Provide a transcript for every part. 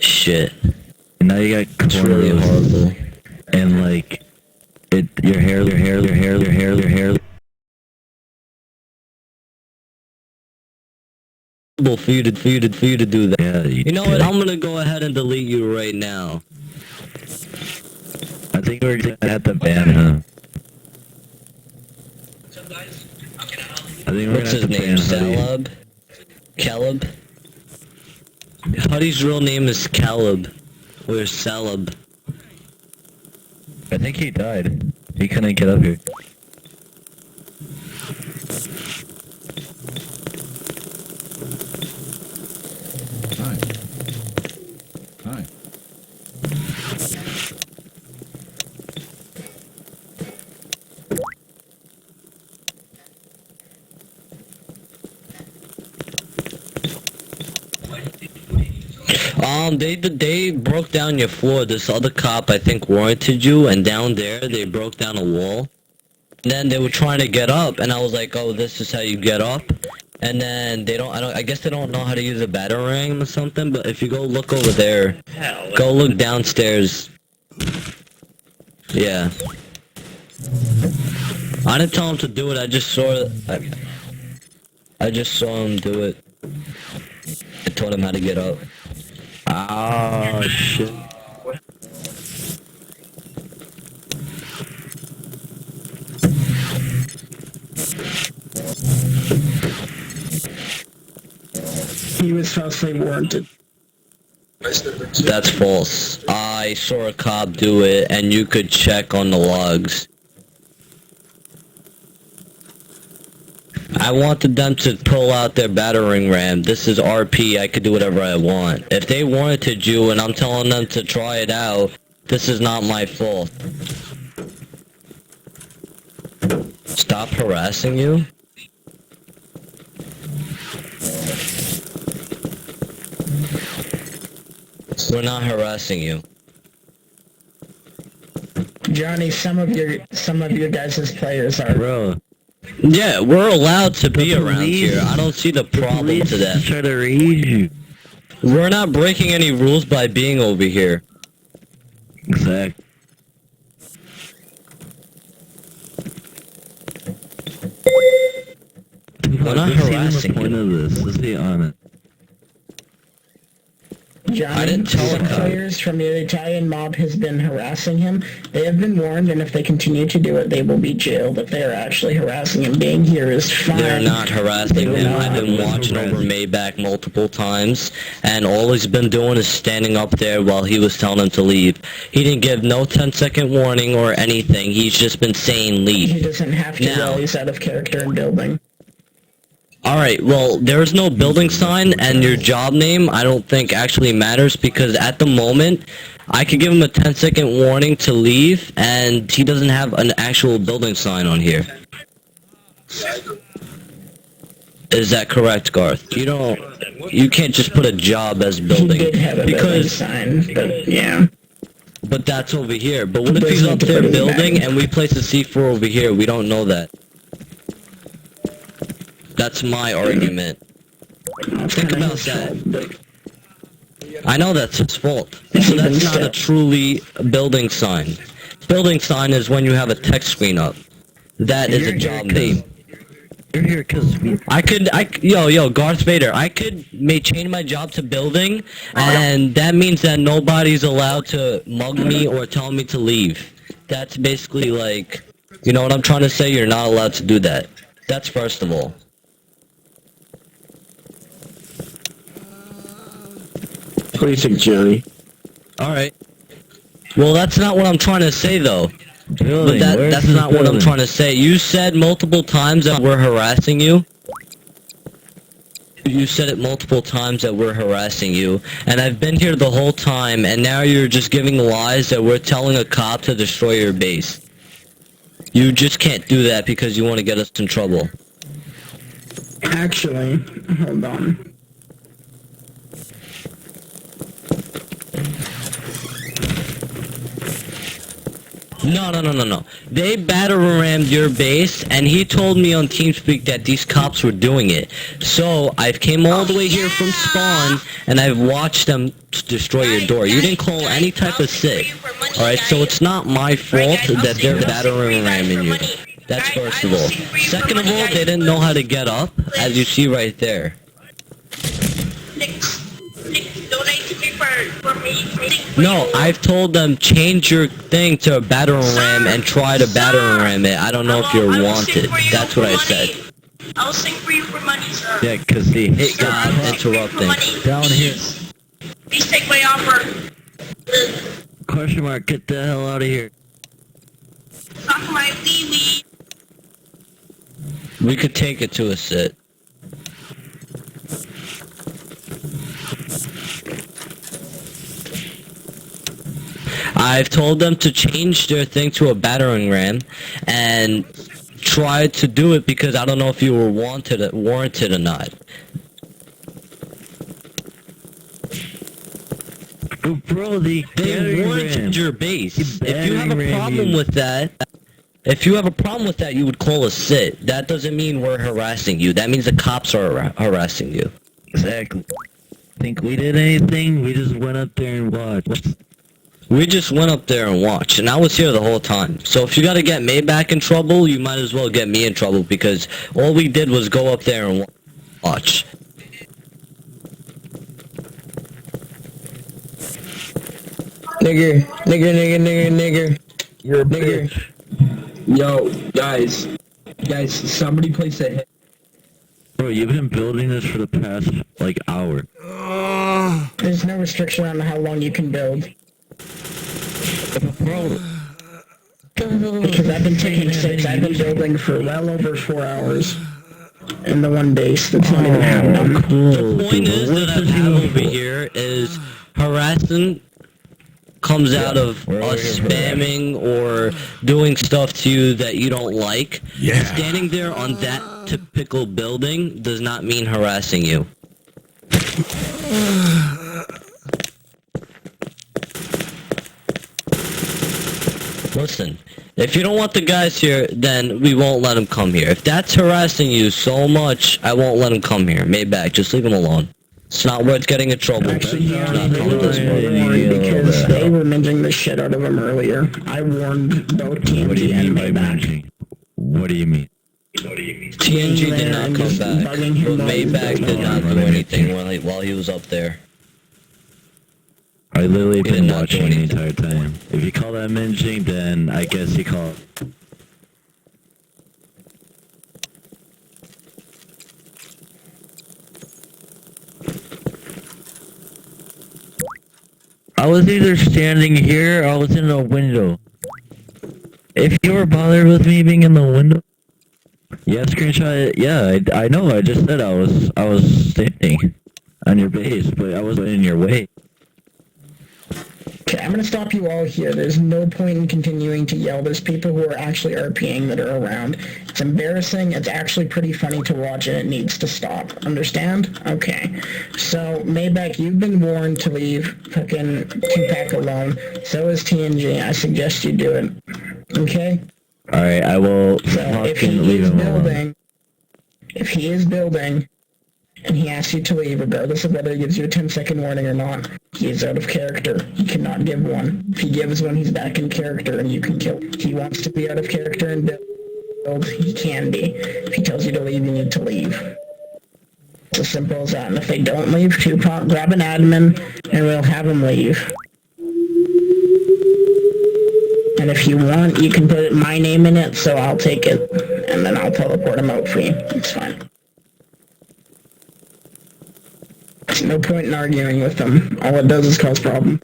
Shit. And now you got It's really horrible. and like your hair. For you to do that. Yeah, You know what? I'm gonna go ahead and delete you right now. I think we're gonna have to ban him. I think we're What's his gonna have to name? ban Huddy. Salab? Caleb? Huddy's real name is Caleb. Or Salab. I think he died. He couldn't get up here. Hi. Hi. They broke down your floor. This other cop, I think, warranted you, and down there, they broke down a wall. And then they were trying to get up, and I was like, oh, this is how you get up. And then I guess they don't know how to use a batarang or something, but if you go look over there, go look downstairs. Yeah. I didn't tell him to do it, I just saw him do it. I told him how to get up. Oh shit. He was falsely warranted. That's false. I saw a cop do it, and you could check on the logs. I wanted them to pull out their battering ram. This is RP, I could do whatever I want. If they warranted you and I'm telling them to try it out, this is not my fault. Stop harassing you? We're not harassing you. Johnny, some of your guys' players are. Bro. Yeah, we're allowed to be around police- here. I don't see the problem to that. Try to raise you. We're not breaking any rules by being over here. Exactly. We're not harassing the point you. of this. Let's be honest. Johnny, I didn't tell some him. players from the Italian mob has been harassing him. They have been warned, and if they continue to do it, they will be jailed. If they are actually harassing him, being here is fine. They're not harassing They're him. not. I've been watching over Maybach multiple times, and all he's been doing is standing up there while he was telling him to leave. He didn't give no 10-second warning or anything. He's just been saying He leave. doesn't have to Now- while he's out of character and building. Alright, well, there's no building sign, and your job name I don't think actually matters, because at the moment, I could give him a 10-second warning to leave, and he doesn't have an actual building sign on here. Is that correct, Garth? You can't just put a job as He building, did have a building because, sign, but yeah. but that's over here. But what if Doesn't he's have up to there put it building, back. and we place a C4 over here? We don't know that. That's my argument. Think Kinda about his that. fault, but I know that's his fault. So that's not a truly building sign. Building sign is when you have a text screen up. That is a job name. You're here because Yo, Garth Vader, I could change my job to building, and that means that nobody's allowed to mug me or tell me to leave. That's basically like, you know what I'm trying to say? You're not allowed to do that. That's first of all. What do you think, Johnny? Alright. Well, that's not what I'm trying to say, though. But building. that's not what I'm trying to say. You said multiple times that we're harassing you. You said it multiple times that we're harassing you. And I've been here the whole time, and now you're just giving lies that we're telling a cop to destroy your base. You just can't do that because you want to get us in trouble. actually, hold on. No. They battle rammed your base, and he told me on TeamSpeak that these cops were doing it. So I came all the way here from spawn, and I've watched them destroy your door. You didn't call any type of sit. Alright, so it's not my fault that they're battle ramming you. That's first of all. Second of all, they didn't know how to get up, as you see right there. No, I've told them change your thing to a battering ram and try to battering ram it. I don't know if you're wanted. That's what I said. I'll sing for you for money, sir. Yeah, cause see, Hey God, interrupting. down here. Please take my offer. Question mark, get the hell out of here. Suck my wee-wee. We could take it to a sit. I've told them to change their thing to a battering ram and try to do it because I don't know if you were warranted or not. Bro, they warranted your base. If you have a battering ram problem you. with that, you would call a sit. That doesn't mean we're harassing you. That means the cops are harassing you. Exactly. Think we did anything? We just went up there and watched. We just went up there and watched, and I was here the whole time. So if you gotta get Maybach in trouble, you might as well get me in trouble because all we did was go up there and watch. Nigger. You're a bitch. Yo, guys, somebody place a hit. Bro, you've been building this for the past, like, hour. There's no restriction on how long you can build. Bro, Because I've been taking 6, I've been building for well over 4 hours. In the one base that's not even half done. The point is that I have over here is harassing comes out of us spamming or doing stuff to you that you don't like. Yeah. Standing there on that typical building does not mean harassing you. Listen, if you don't want the guys here, then we won't let them come here. If that's harassing you so much, I won't let them come here. Maybach, just leave them alone. It's not worth getting in trouble. Actually, It's yeah, not they coming was this way. warned because they were minging the shit out of him earlier. I warned both what do you TNT mean and by Maybach. managing? What do you mean? TNG did not come back, but Maybach did not do anything while he was up there. I literally He did been not do watching the anything. entire time. If you call that managing, then I guess you call it. I was either standing here or I was in a window. If you were bothered with me being in the window, yeah, screenshot it. Yeah, I know. I just said I was standing on your base, but I wasn't in your way. Okay, I'm gonna stop you all here. There's no point in continuing to yell. There's people who are actually RPing that are around. It's embarrassing. It's actually pretty funny to watch, and it needs to stop. Understand? Okay. So, Maybach, you've been warned to leave fucking Tupac alone. So is TNG. I suggest you do it. Okay? Alright, I will So, if fucking he leave is him alone. building, and he asks you to leave, regardless of whether he gives you a 10-second warning or not, he is out of character. He cannot give one. If he gives one, he's back in character, and you can kill. If he wants to be out of character and build, he can be. If he tells you to leave, you need to leave. It's as simple as that. And if they don't leave, Tupac, grab an admin, and we'll have them leave. And if you want, you can put my name in it, so I'll take it, and then I'll teleport him out for you. It's fine. There's no point in arguing with them. All it does is cause problems.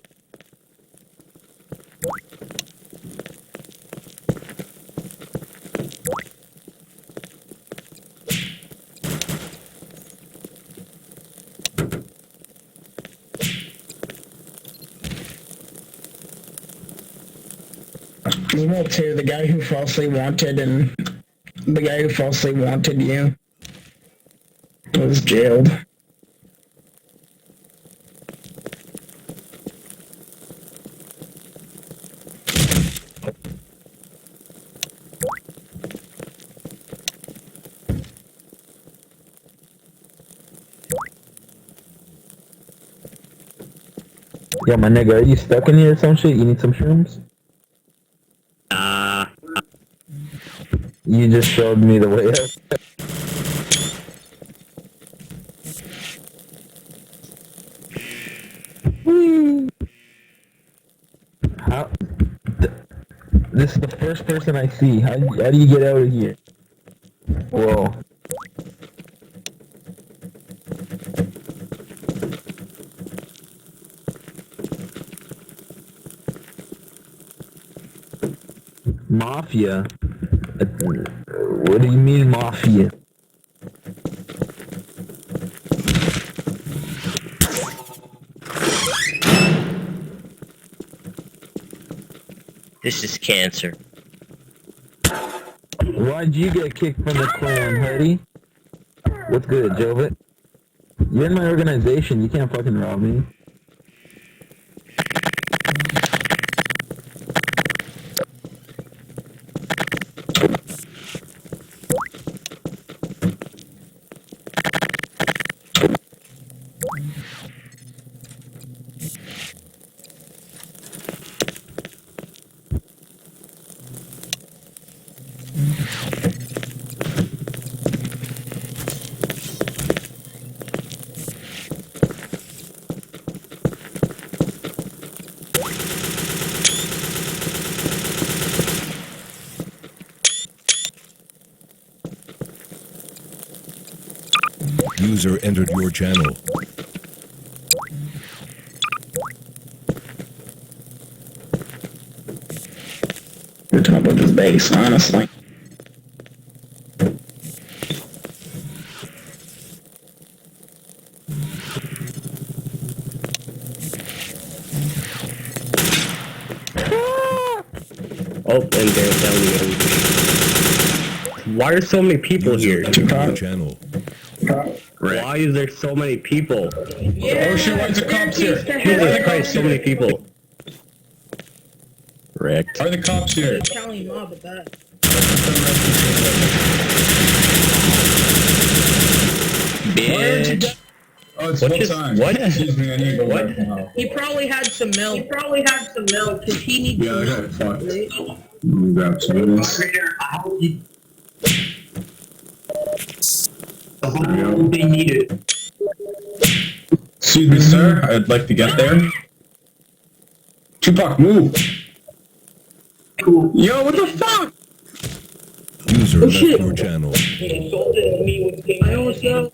Email to the guy who falsely wanted you was jailed. Yo, my nigga, are you stuck in here or some shit? You need some shrooms? You just showed me the way up. Whee! How? This is the first person I see. How do you get out of here? Whoa. Mafia? What do you mean mafia? This is cancer. Why'd you get kicked from the clan, Hardy? What's good, Jovit? You're in my organization, you can't fucking rob me. User entered your channel. The top of his base, honestly. Oh, and there's down again. Why are so many people User here? entered your channel. Why is there so many people? Yeah. Oh shit, why is the cops here? Jesus Christ, so many people. Wrecked. Why are the cops here? County mob at that. Bitch. Oh, it's What full just- time. what? Excuse me, I need to go What? back now. He probably had some milk. Cause he needs Yeah, I some got fucked. milk. Let me grab some of this. They need it. Excuse me, sir. I'd like to get there. Tupac, move! Yo, what the fuck? User left your channel. I almost know.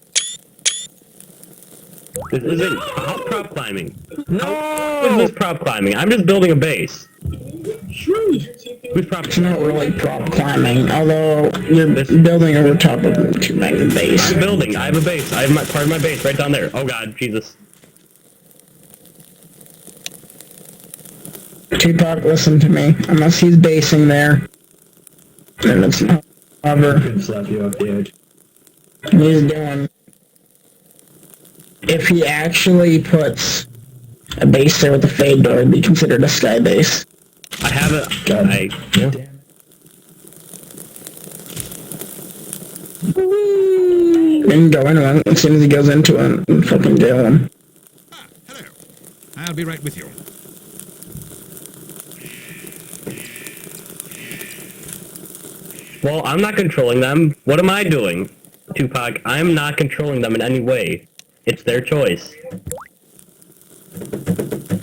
This isn't prop climbing. No! This is prop climbing. I'm just building a base. Who's prop It's not really prop climbing, although you're building over top of a two-man base. I'm building. I have a base. I have my part of my base right down there. Oh god, Jesus. Tupac, listen to me. Unless he's basing there, then it's not cover. Slap you off the edge. He's doing. If he actually puts a base there with a fade door, it'd be considered a sky base. I have a... yeah. You can go in one as soon as he goes into it and fucking kill him. Hello. I'll be right with you. Well, I'm not controlling them. What am I doing? Tupac, I'm not controlling them in any way. It's their choice.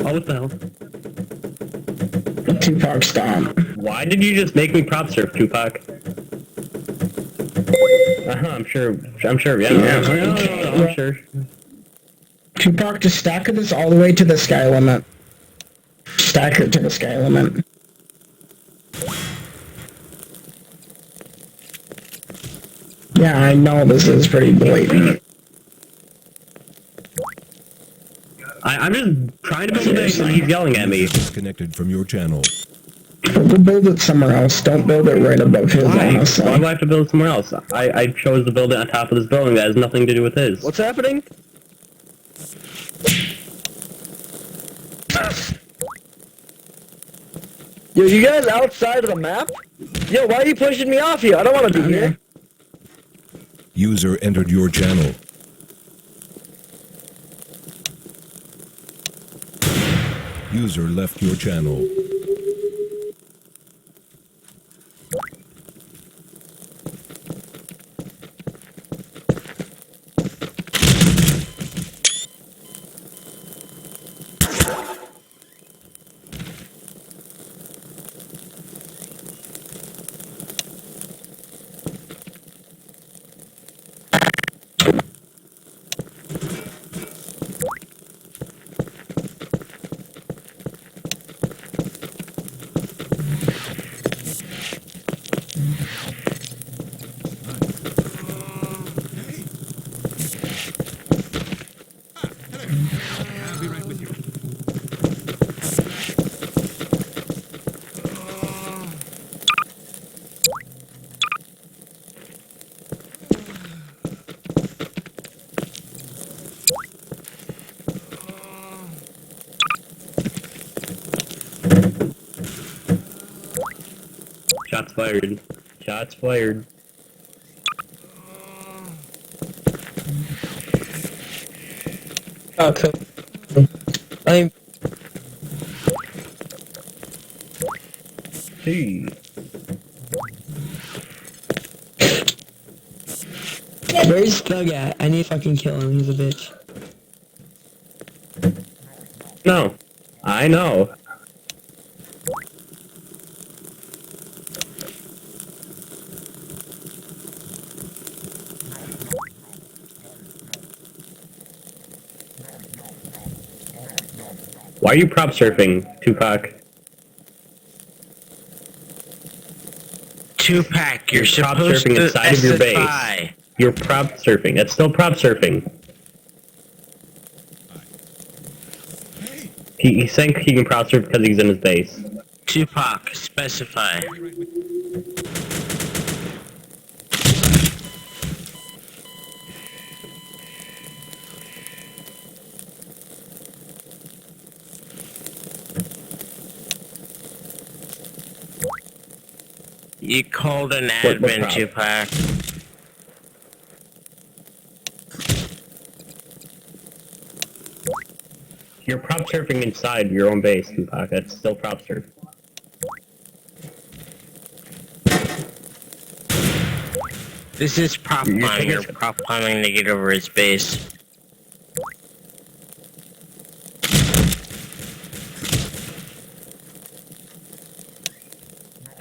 Oh, what the hell? Tupac stomp. Why did you just make me prop surf, Tupac? I'm sure, yeah. I'm sure. Tupac, just stack this all the way to the sky limit. Stack it to the sky limit. Yeah, I know this is pretty blatant. I'm just trying to build a base and he's yelling at me. Disconnected from your channel. Go build it somewhere else. Don't build it right above his, Why? honestly. Why do I have to build it somewhere else? I chose to build it on top of this building that has nothing to do with his. What's happening? Yo, you guys outside of the map? Yo, why are you pushing me off here? I don't want to be here. User entered your channel. User left your channel. I'll be right with you. Shots fired. Shots fired. Okay. I'm. Hey. Where's Thug at? I need to fucking kill him. He's a bitch. No. I know. Why are you prop surfing, Tupac? Tupac, you're prop supposed surfing to inside of your base. SFI. You're prop surfing. That's still prop surfing. He's saying he can prop surf because he's in his base. Tupac, specify. You called an What admin, prop? Tupac. You're prop surfing inside your own base, Tupac. That's still prop surf. This is prop You're climbing. You're taking- prop climbing to get over his base.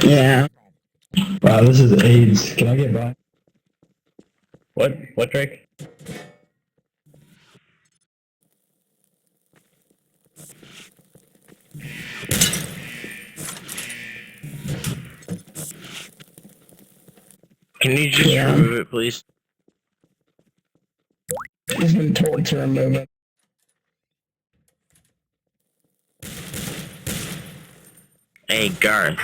Yeah. Wow, this is AIDS. Can I get by? What? What, Drake? Can you just Yeah. remove it, please? He's been told to remove it. Hey, Garth.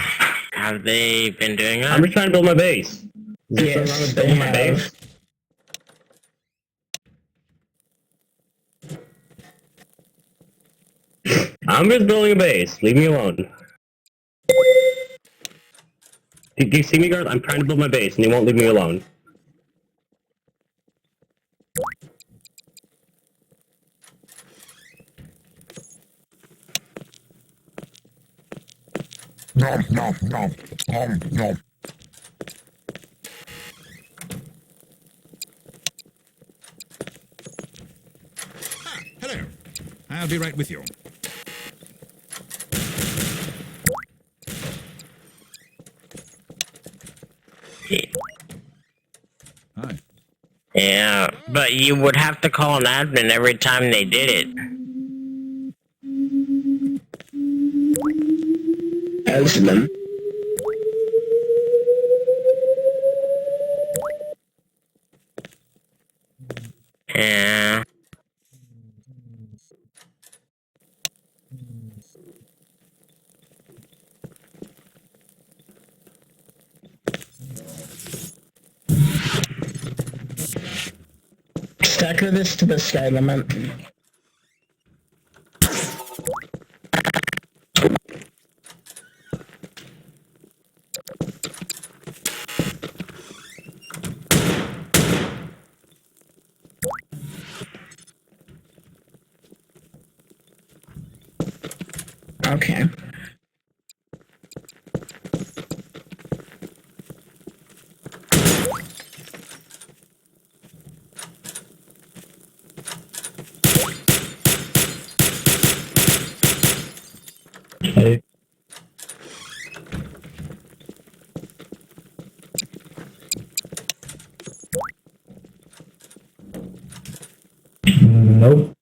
Have they been doing that? I'm just trying to build my base. Is there something wrong Yes, with they building my have. base? I'm just building a base. Leave me alone. Do you see me, Garth? I'm trying to build my base, and you won't leave me alone. Hello. I'll be right with you. Hi. Yeah, but you would have to call an admin every time they did it. As them. Yeah. Stacker this to the sky limit. Okay. Hey. Nope.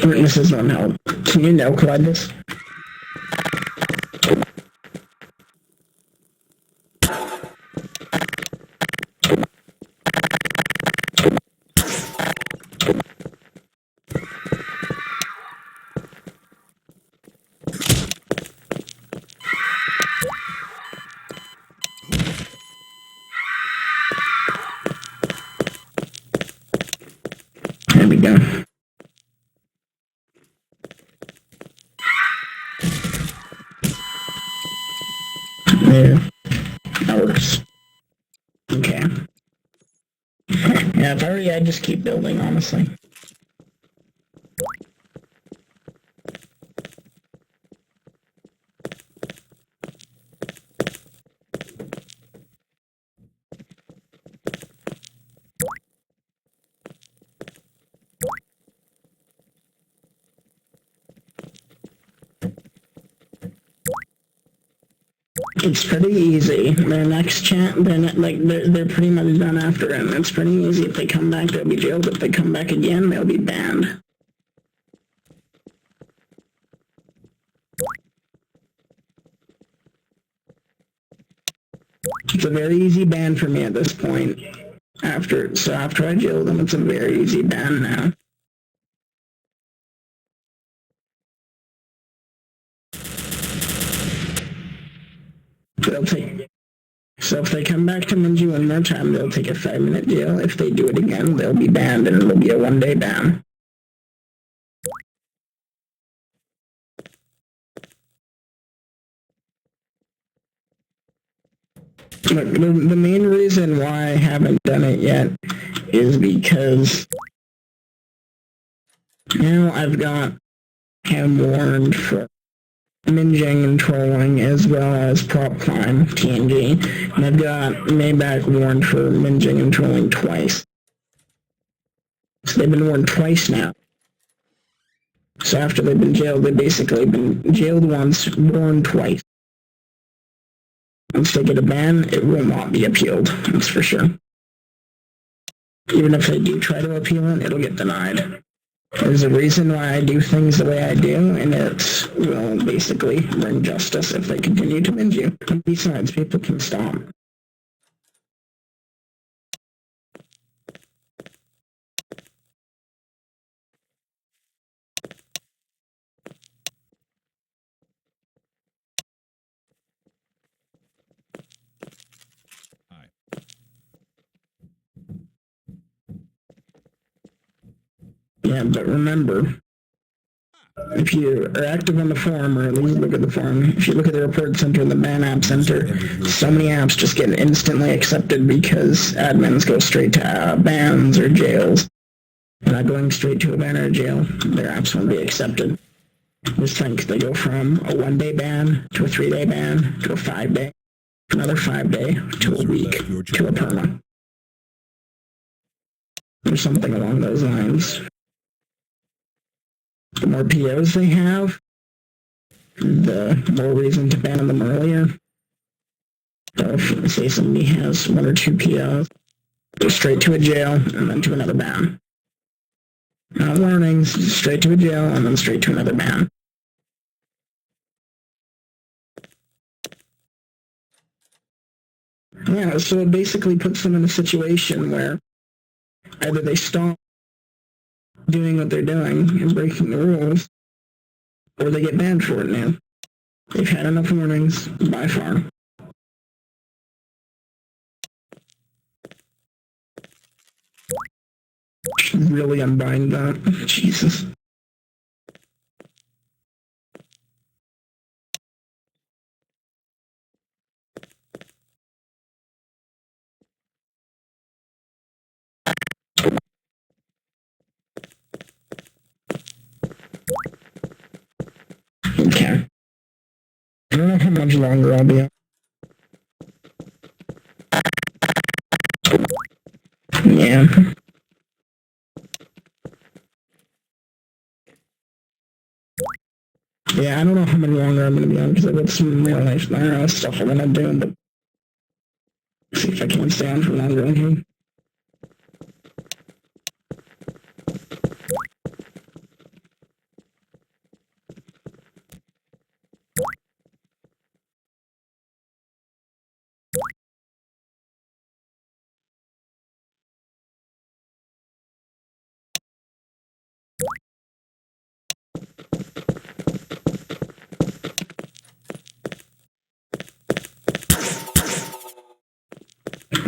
Witnesses don't help. Can you no collide this? There we go. There. That works. Okay. Yeah, if I were you, I'd just keep building, honestly. It's pretty easy. Their next they're pretty much done after it. It's pretty easy. If they come back, they'll be jailed. If they come back again, they'll be banned. It's a very easy ban for me at this point. After I jail them, it's a very easy ban now. So if they come back to Minji one more time, they'll take a 5-minute jail. If they do it again, they'll be banned, and it'll be a 1-day ban. Look, the main reason why I haven't done it yet is because now I've got him warned for minging and trolling as well as prop climb TNG, and I've got Maybach warned for minging and trolling twice. So they've been warned twice now. So after they've been jailed, they've basically been jailed once, warned twice. Once they get a ban, it will not be appealed, that's for sure. Even if they do try to appeal it, it'll get denied. There's a reason why I do things the way I do, and it will basically bring justice if they continue to binge you. And besides, people can stop. Hi. Yeah, but remember, if you are active on the forum, or at least look at the forum, if you look at the report center and the ban app center, so many apps just get instantly accepted because admins go straight to bans or jails. They're not going straight to a ban or a jail, their apps won't be accepted. Just think, they go from a 1-day ban to a 3-day ban to a 5-day, another 5-day to a week to a perma. Or something along those lines. The more POs they have, the more reason to ban them earlier. So if, say, somebody has 1 or 2 POs, go straight to a jail and then to another ban. No warnings, just straight to a jail and then straight to another ban. Yeah, so it basically puts them in a situation where either they stop doing what they're doing and breaking the rules, or they get banned for it now. They've had enough warnings, by far. Should really unbind that. Jesus. longer I'll be on. Yeah. Yeah, I don't know how much longer I'm gonna be on because I've got some real life IRL stuff I'm gonna do, but see if I can stay on for longer on here.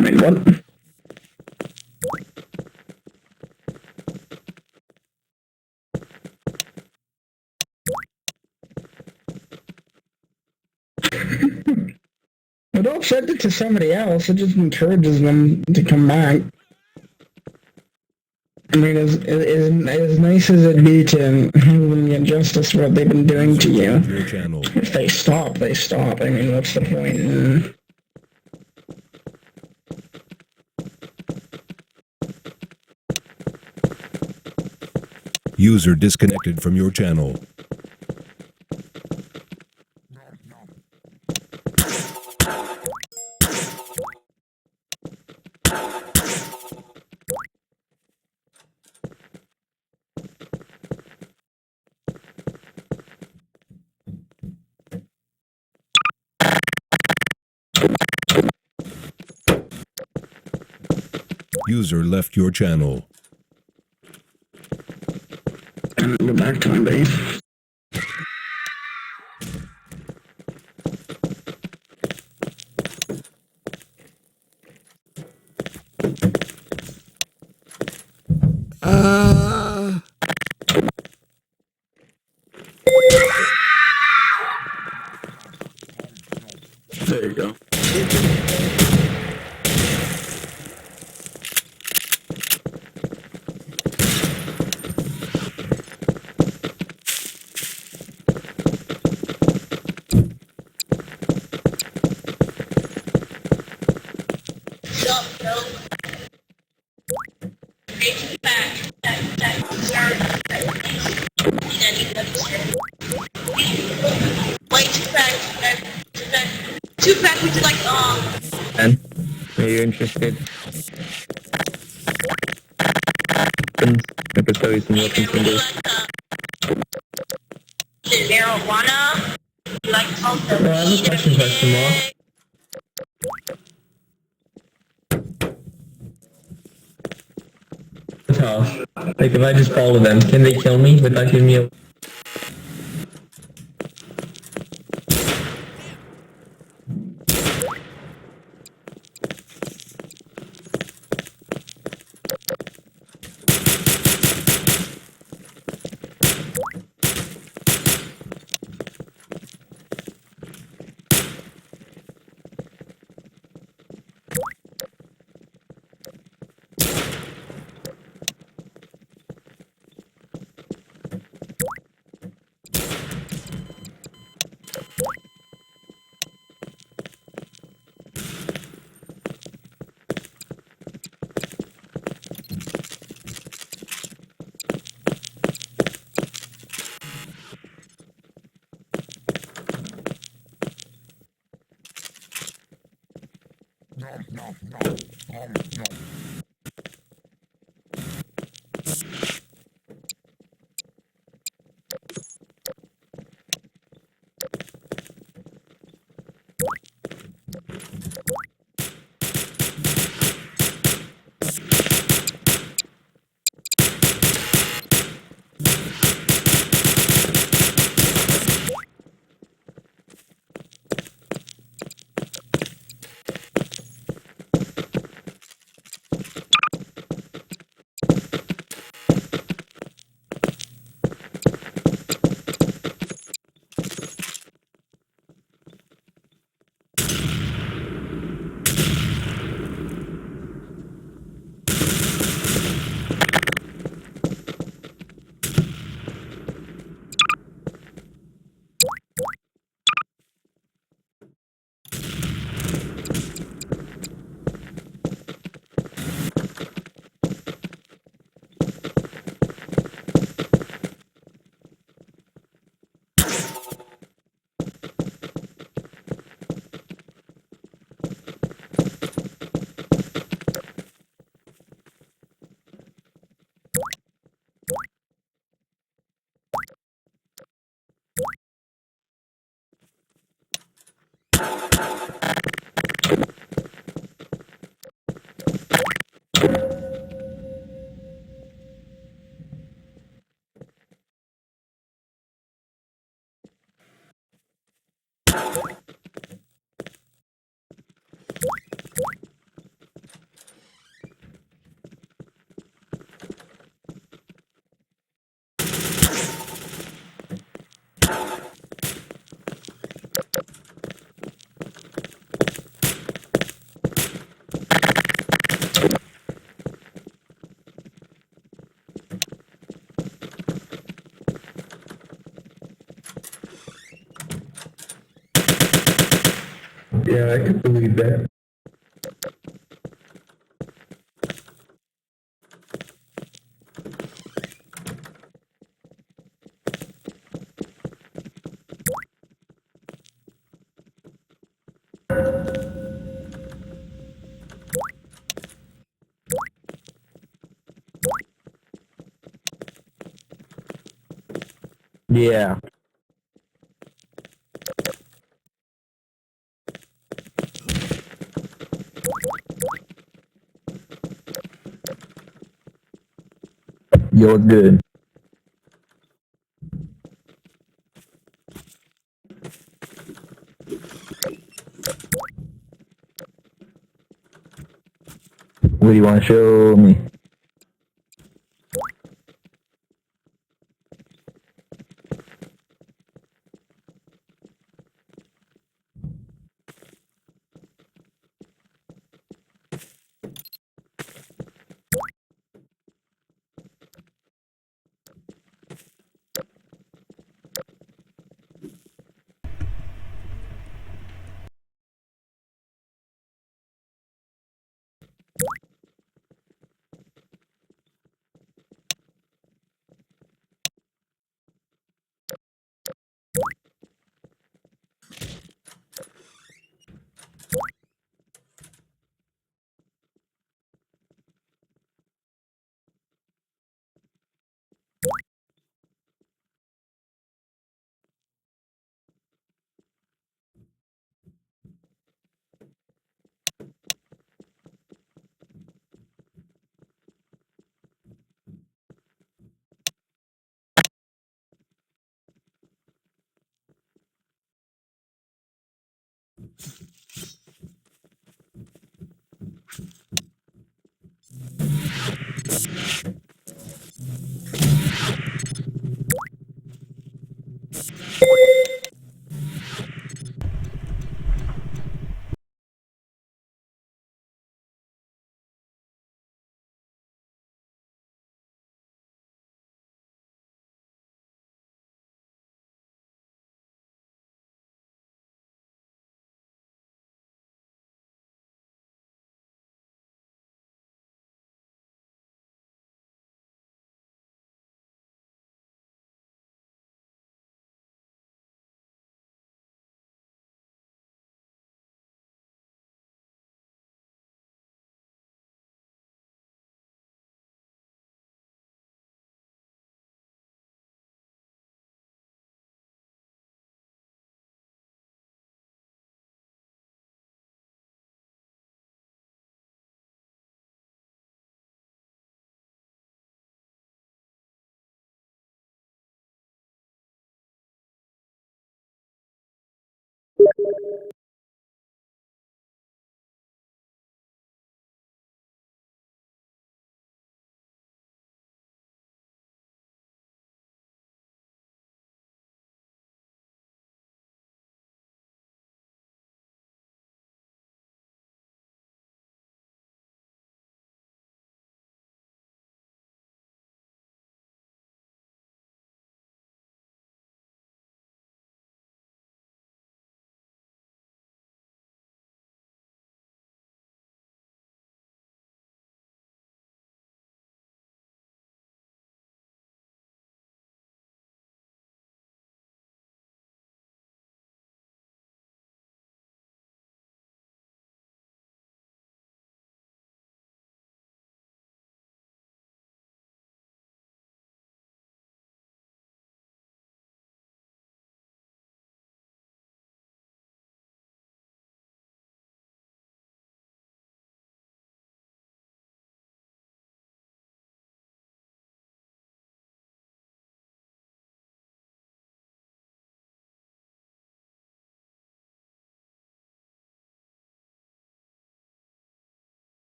Wait, what? Well, don't send it to somebody else. It just encourages them to come back. I mean, as nice as it'd be to have them get justice for what they've been doing to you, Your channel. if they stop, they stop. I mean, what's the point? User disconnected from your channel. User left your channel. I'm gonna go back to my base. There you go. Two-pack, would you like, And are you interested? I could tell you some more things to do. marijuana? You like also I have a question for tomorrow. Like, if I just follow them, can they kill me without giving me a... Yeah, I could believe that. Yeah. You're good. What do you want to show me?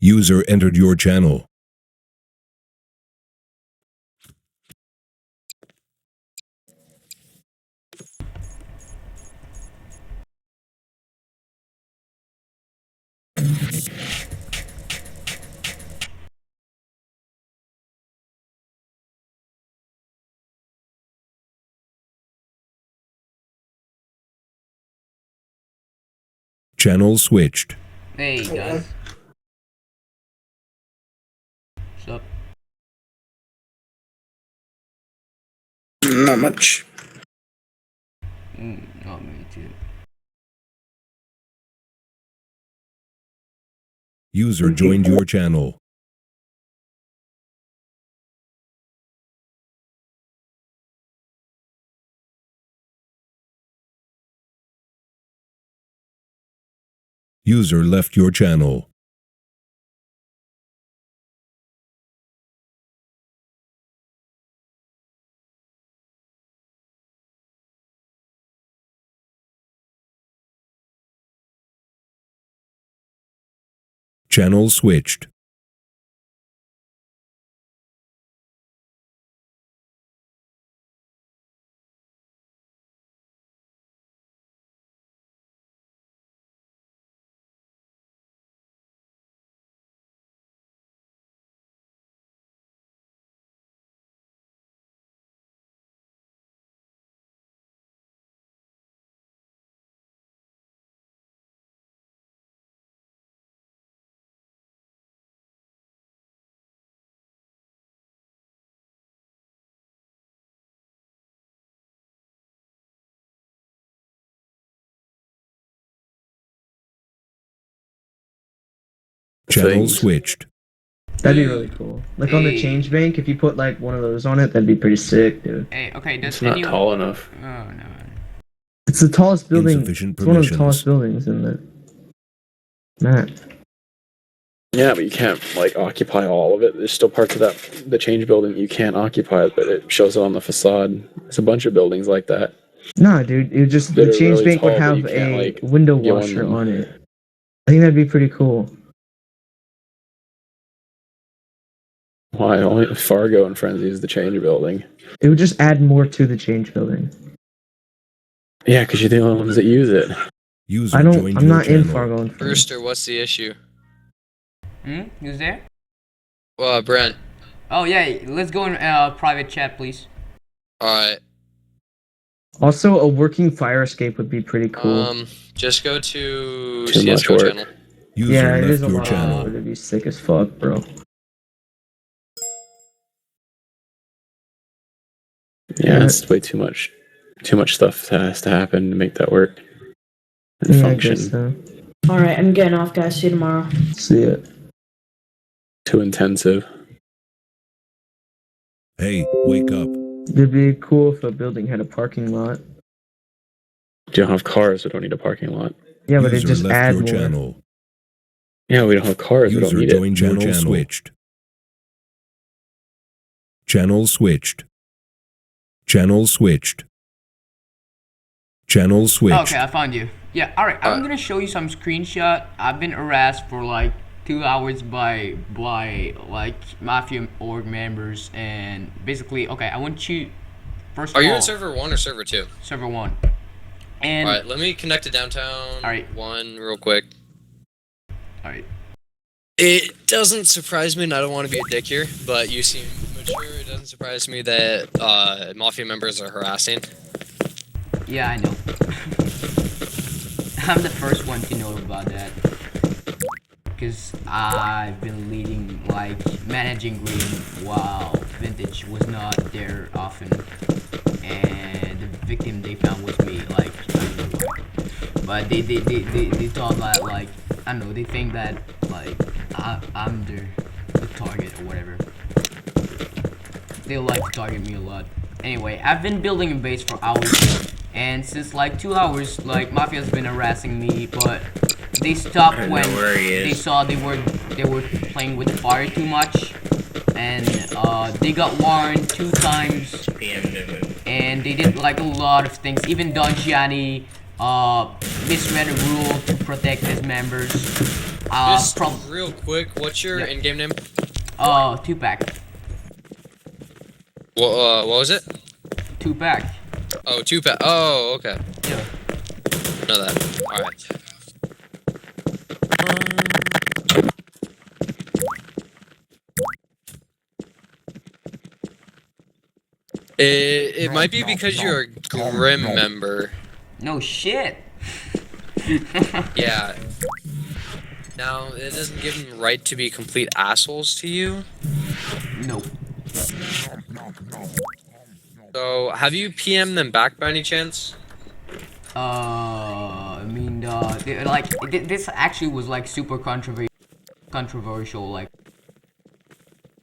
User entered your channel. Channel switched. Hey guys. What's up? Not much. Not me too. User joined your channel. User left your channel. Channel switched. Channel switched. That'd be really cool. Like on the change bank, if you put like one of those on it, that'd be pretty sick, dude. Hey, okay, does It's not anyone... tall enough. Oh no. It's the tallest building. Insufficient It's one of the permissions. tallest buildings in the map. Yeah, but you can't like occupy all of it. There's still parts of the change building you can't occupy, but it shows it on the facade. There's a bunch of buildings like that. Nah, dude, it just That the are change really bank would tall, but have you can't, a like, window go on washer them. on it. I think that'd be pretty cool. Why? Only Fargo and Friends use the change building. It would just add more to the change building. Yeah, because you're the only ones that use it. User I don't. joined I'm your not in channel. Fargo and Friends. Brewster, what's the issue? Who's there? Well, Brent. Oh yeah, let's go in private chat, please. Alright. Also, a working fire escape would be pretty cool. Just go to Too much CSGO work. channel. User Yeah, it left is a your lot. channel. It'd be sick as fuck, bro. Yeah, it's way too much. Too much stuff has to happen to make that work and Yeah, I function. guess so. Alright, I'm getting off, guys. See you tomorrow. See it. Too intensive. Hey, wake up. It'd be cool if a building had a parking lot. You don't have cars, we don't need a parking lot. Yeah, but it User just left add your more. channel. Yeah, we don't have cars, we don't User need it. joined your channel. Switched. Channel switched. Channel switched. Channel switched. Okay, I found you. Yeah, alright, I'm gonna show you some screenshot. I've been harassed for like 2 hours by like mafia org members, and basically, okay, I want you first Are of you all, in server 1 or server 2? server 1. And Alright, let me connect to downtown Alright. 1 real quick. alright. It doesn't surprise me, and I don't want to be a dick here, but you seem mature. It doesn't surprise me that mafia members are harassing. Yeah, I know. I'm the first one to know about that. Because I've been leading, like, managing Green while Vintage was not there often. And the victim they found was me, like, I don't know why. But they thought that, like, I don't know, they think that, like, I'm the target or whatever. They like to target me a lot. Anyway, I've been building a base for hours. And since like 2 hours, like Mafia's been harassing me, but they stopped when they saw they were playing with fire too much, and they got warned 2 times, and they did like a lot of things. Even Don Gianni misread a rule to protect his members, Just real quick, what's your in-game name? 2-pack. What was it? 2-pack. Oh, 2-pack. Oh, okay. Yeah. Know that. Alright. It might be because you're a Grim member. No shit. Yeah. Now, it doesn't give them right to be complete assholes to you. Nope. So, have you PM'd them back by any chance? I mean, like, this actually was, like, super controversial, like.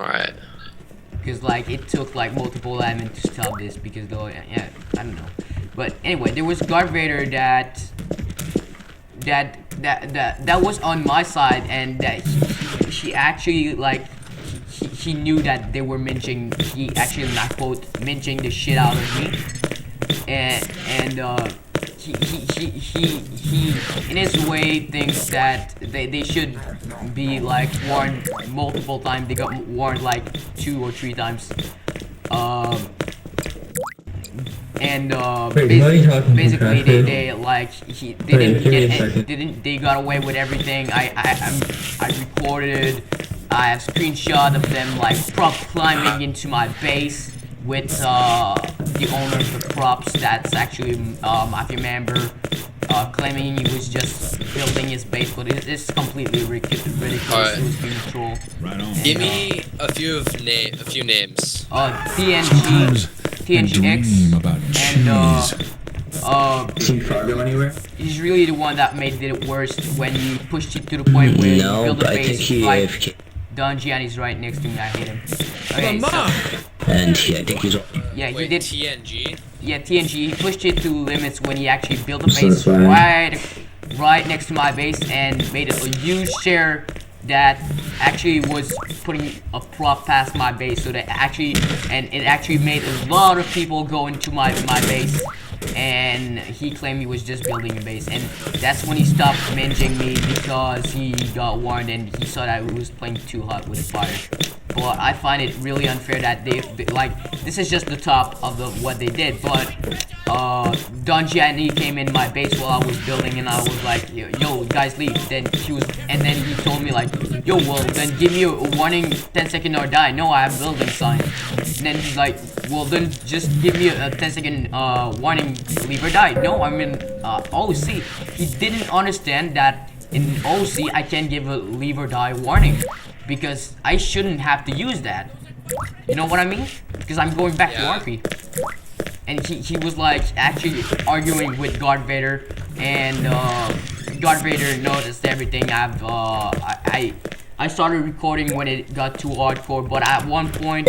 Alright. Because, like, it took, like, multiple admins to stop this because, though, yeah, I don't know. But, anyway, there was Darth Vader that was on my side, and that he actually, like, he knew that they were minching, he actually, not quote, minching the shit out of me. And he in his way thinks that they should be like warned multiple times. They got warned like 2 or 3 times. Basically they like they got away with everything. I recorded. I have screenshot of them like prop climbing into my base with the owner of the props. That's actually Mafia member claiming he was just building his base, but it's completely ridiculous. Right. It was being a troll. Right on. Give me a few names. TNGX and See Fargo anywhere? he's really the one that made it worse when you pushed it to the point where you build a I think base he right. AFK. Don Gianni's right next to me. I hate him. Okay, so, And I think he's. yeah, he Wait, did. TNG? Yeah, TNG. He pushed it to limits when he actually built a So base fine. right next to my base and made it a huge share that actually was putting a prop past my base. So that actually, and it actually made a lot of people go into my base. And he claimed he was just building a base, and that's when he stopped minging me because he got warned and he saw that I was playing too hot with fire. But I find it really unfair that they like, this is just the top of what they did. But Don Gianni came in my base while I was building, and I was like, yo guys leave. Then he told me like, yo, well then give me a warning, 10-second or die. No, I have building sign. And then he's like, well then just give me a 10-second warning, leave or die. No, I'm in OC. He didn't understand that in OC I can give a leave or die warning, because I shouldn't have to use that. You know what I mean? Because I'm going back to RP. And he was like actually arguing with Darth Vader, and Darth Vader noticed everything. I started recording when it got too hardcore, but at one point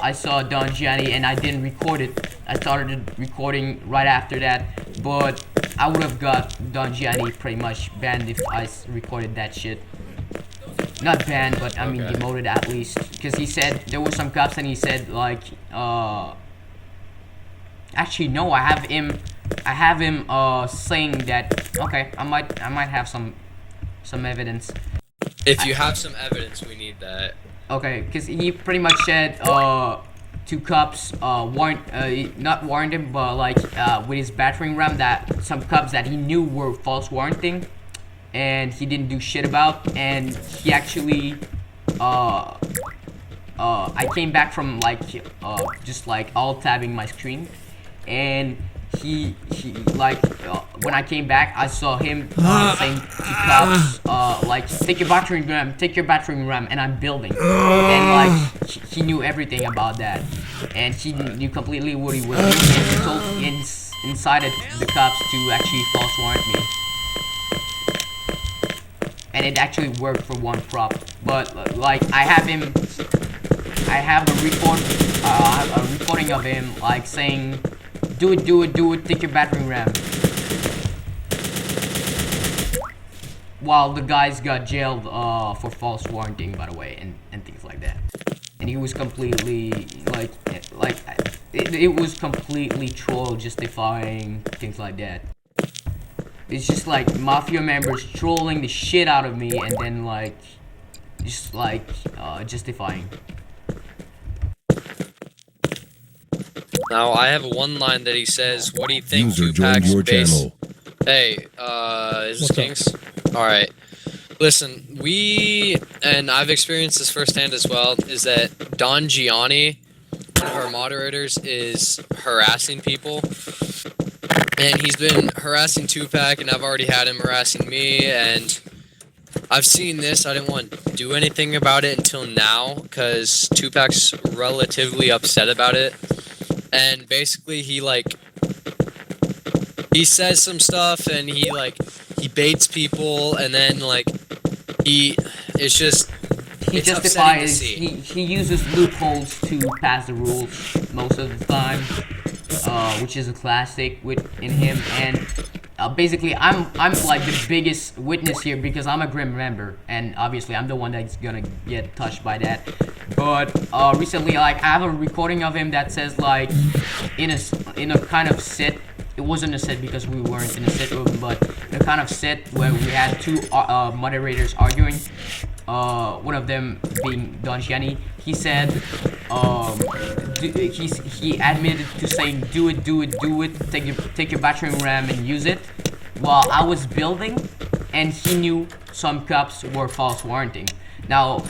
I saw Don Gianni and I didn't record it. I started recording right after that, but I would have got Don Gianni pretty much banned if I recorded that shit. Not banned, but I mean demoted at least, because he said there were some cops and he said like actually no, I have him saying that okay, I might have some evidence. If you have some evidence, we need that. Okay, because he pretty much said 2 cops not warned him, but like with his battering ram, that some cops that he knew were false warranting, and he didn't do shit about. And he actually I came back from like just like alt tabbing my screen, and he like when I came back I saw him saying to cops like take your battering ram, and I'm building, and like he knew everything about that, and he knew completely what he was doing, and he told incited the cops to actually false warrant me, and it actually worked for one prop. But like I have a recording of him like saying do it, take your battering ram. While the guys got jailed for false warranting, by the way, and things like that. And he was completely like it was completely troll, justifying things like that. It's just like mafia members trolling the shit out of me and then like just like justifying. Now I have one line that he says, "What do you think User joined Tupac's your base?" channel. Hey, is this Kings? All right. Listen, and I've experienced this firsthand as well, is that Don Gianni, one of our moderators, is harassing people. And he's been harassing Tupac, and I've already had him harassing me, and I've seen this. I didn't want to do anything about it until now, because Tupac's relatively upset about it. And basically, he says some stuff, and he baits people, and then, it's just... He justifies, he uses loopholes to pass the rules most of the time, which is a classic in him, and basically I'm like the biggest witness here because I'm a Grim member, and obviously I'm the one that's gonna get touched by that. But recently, like, I have a recording of him that says, like, in a kind of set. It wasn't a set because we weren't in a set room, but in a kind of set where we had two moderators arguing. One of them being Don Gianni. He said, he admitted to saying, do it, take your battery RAM and use it, while I was building, and he knew some cops were false warranting. Now,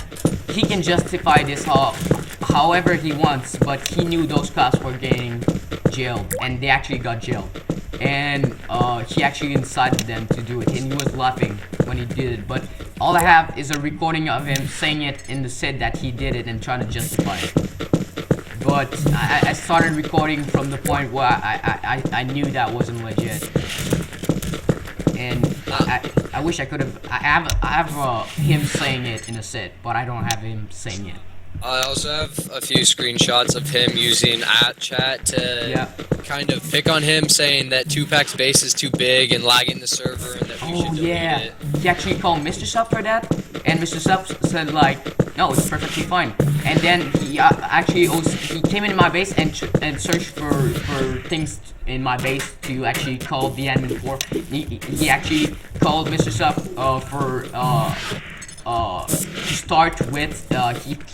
he can justify this however he wants, but he knew those cops were getting jailed, and they actually got jailed. And he actually incited them to do it, and he was laughing when he did it. But all I have is a recording of him saying it in the set that he did it and trying to justify it. But I started recording from the point where I knew that wasn't legit. And I wish I could have. I have him saying it in a set, but I don't have him saying it. I also have a few screenshots of him using @chat to kind of pick on him, saying that Tupac's base is too big and lagging the server, and that we should delete it. He actually called Mr. Sub for that, and Mr. Sub said, like, no, it's perfectly fine. And then he he came into my base and searched for things in my base to actually call the admin for. He actually called Mr. Sub to start with.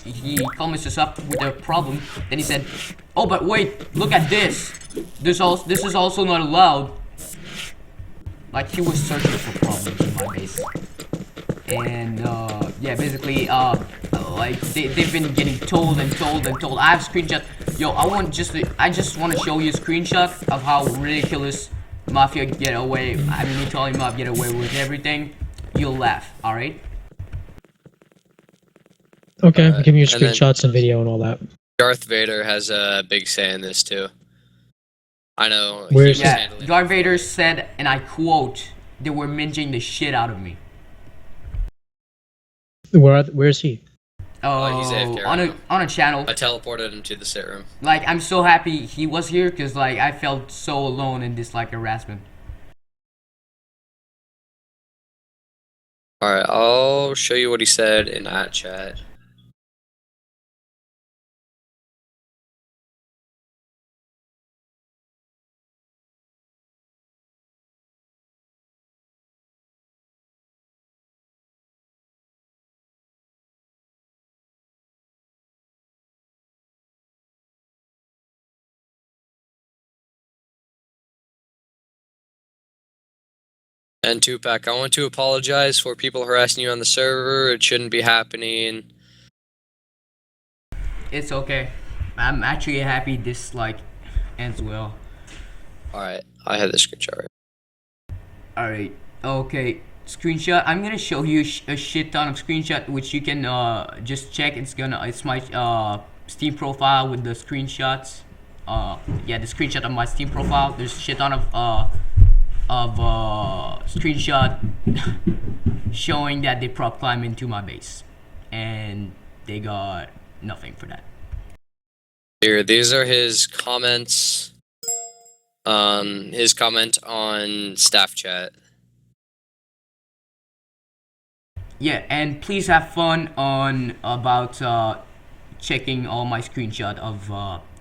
He called Mr. Sub with a problem. Then he said, "Oh, but wait, look at this. This is also not allowed." Like, he was searching for problems in my base. And yeah, basically, like, they've been getting told and told and told. I have screenshots. Yo, I just want to show you a screenshot of how ridiculous Mafia get away. I mean, Italian Mob get away with everything. You'll laugh. All right. Okay, I'm giving you screenshots and video and all that. Darth Vader has a big say in this too. I know. Darth Vader said, and I quote, "They were minging the shit out of me." Where's he? He's AFK on a channel. I teleported him to the sit room. Like, I'm so happy he was here, because, like, I felt so alone in this, like, harassment. Alright, I'll show you what he said in @chat. And Tupac, I want to apologize for people harassing you on the server. It shouldn't be happening. It's okay. I'm actually happy this, like, ends well. Alright, I had the screenshot right. Alright, okay. Screenshot. I'm gonna show you a shit ton of screenshot, which you can just check. It's my Steam profile with the screenshots. Yeah, the screenshot of my Steam profile. There's a shit ton of screenshot showing that they prop climb into my base, and they got nothing for that. Here, these are his comments. His comment on staff chat. Yeah, and please have fun on about checking all my screenshot of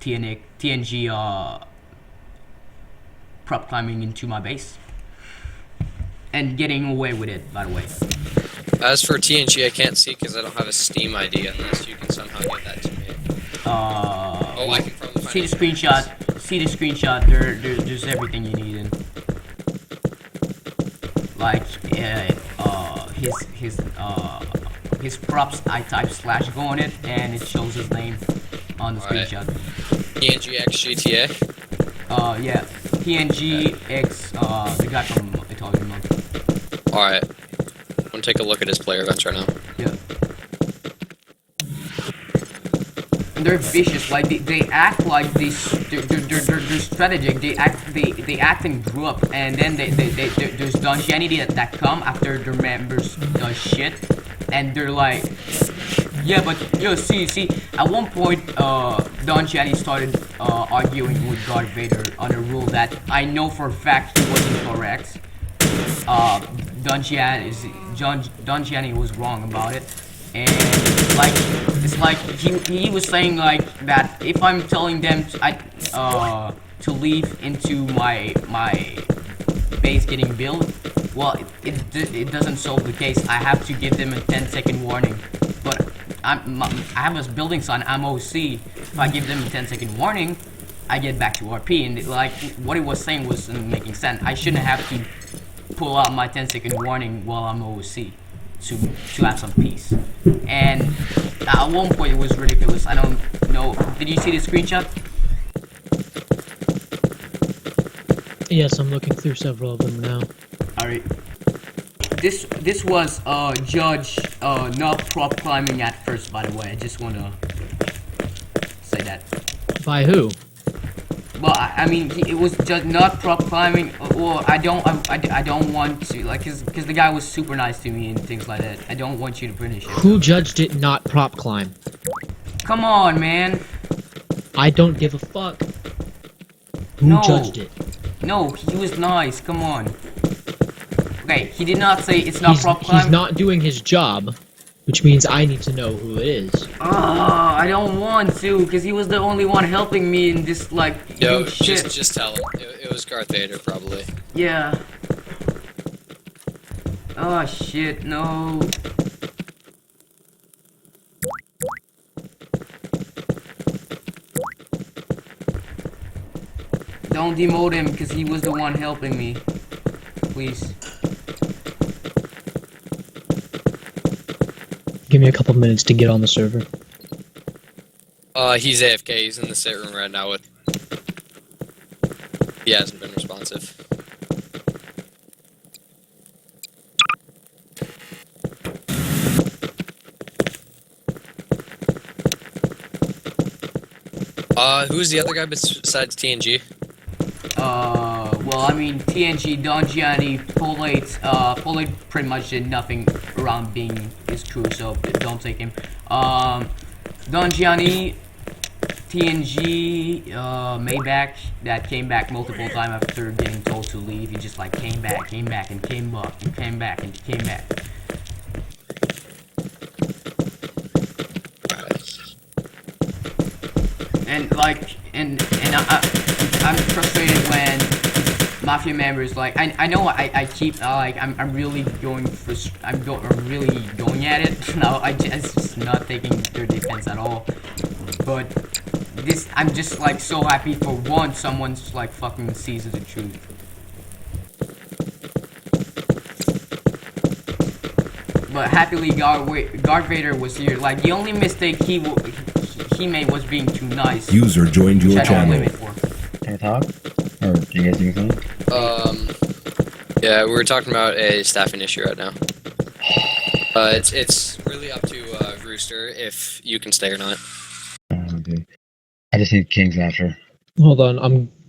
TNG prop climbing into my base. and getting away with it, by the way. As for TNG, I can't see because I don't have a Steam ID unless you can somehow get that to me. Oh, I can probably find see the screenshot. See the screenshot. There's everything you need in. Like his props. I type /go on it, and it shows his name on the screenshot. TNG X GTA. Yeah, TNG X. The guy from Italian Mode. All right. I'm gonna take a look at his player events right now. Yeah. And they're vicious. Like they act like this. They're strategic. They act and grew up, and then there's Donjanity that come after their members does shit, and they're like, yeah, but yo, see. At one point, Donjanity started arguing with Darth Vader on a rule that I know for a fact he wasn't correct. Donjanity was wrong about it, and like it's like he was saying like that if I'm telling them to leave into my base getting built, well it doesn't solve the case. I have to give them a 10-second warning, but I have a building sign. I'm OC. If I give them a 10-second warning, I get back to RP, and like what he was saying wasn't making sense. I shouldn't have to pull out my 10-second warning while I'm OC to have some peace. And at one point it was ridiculous. I don't know. Did you see the screenshot? Yes, I'm looking through several of them now. Alright. This was Judge not prop climbing at first, by the way. I just wanna say that. By who? Well, I mean, it was just not prop climbing. Well, I don't want to, like, cause the guy was super nice to me and things like that. I don't want you to finish it. Who judged it not prop climb? Come on, man. I don't give a fuck. Who judged it? No, he was nice. Come on. Okay, he did not say it's not prop climb. He's not doing his job, which means I need to know who it is. I don't want to, cause he was the only one helping me in this like Yo, huge shit. just tell him. It was Darth Vader, probably. Yeah. Oh shit, no. Don't demote him, cause he was the one helping me. Please. Give me a couple minutes to get on the server. He's AFK. He's in the sit room right now with... He hasn't been responsive. Who's the other guy besides TNG? Well, I mean, TNG, Donjanity, Polate pretty much did nothing around being his crew, so don't take him. Donjanity, TNG, Maybach, that came back multiple times after getting told to leave. He just like came back, and came back, and came back, and came back. And like, and I'm frustrated when Mafia members like I know I keep like I'm really going for I'm really going at it now. It's just not taking their defense at all. But this I'm just like so happy for once someone's like fucking sees the truth. But happily, Darth Vader was here. Like the only mistake he made was being too nice. User joined your channel. Can I talk? Or do you guys do anything? Yeah, we're talking about a staffing issue right now. It's really up to Rooster if you can stay or not. Okay. I just need King's after. Hold on,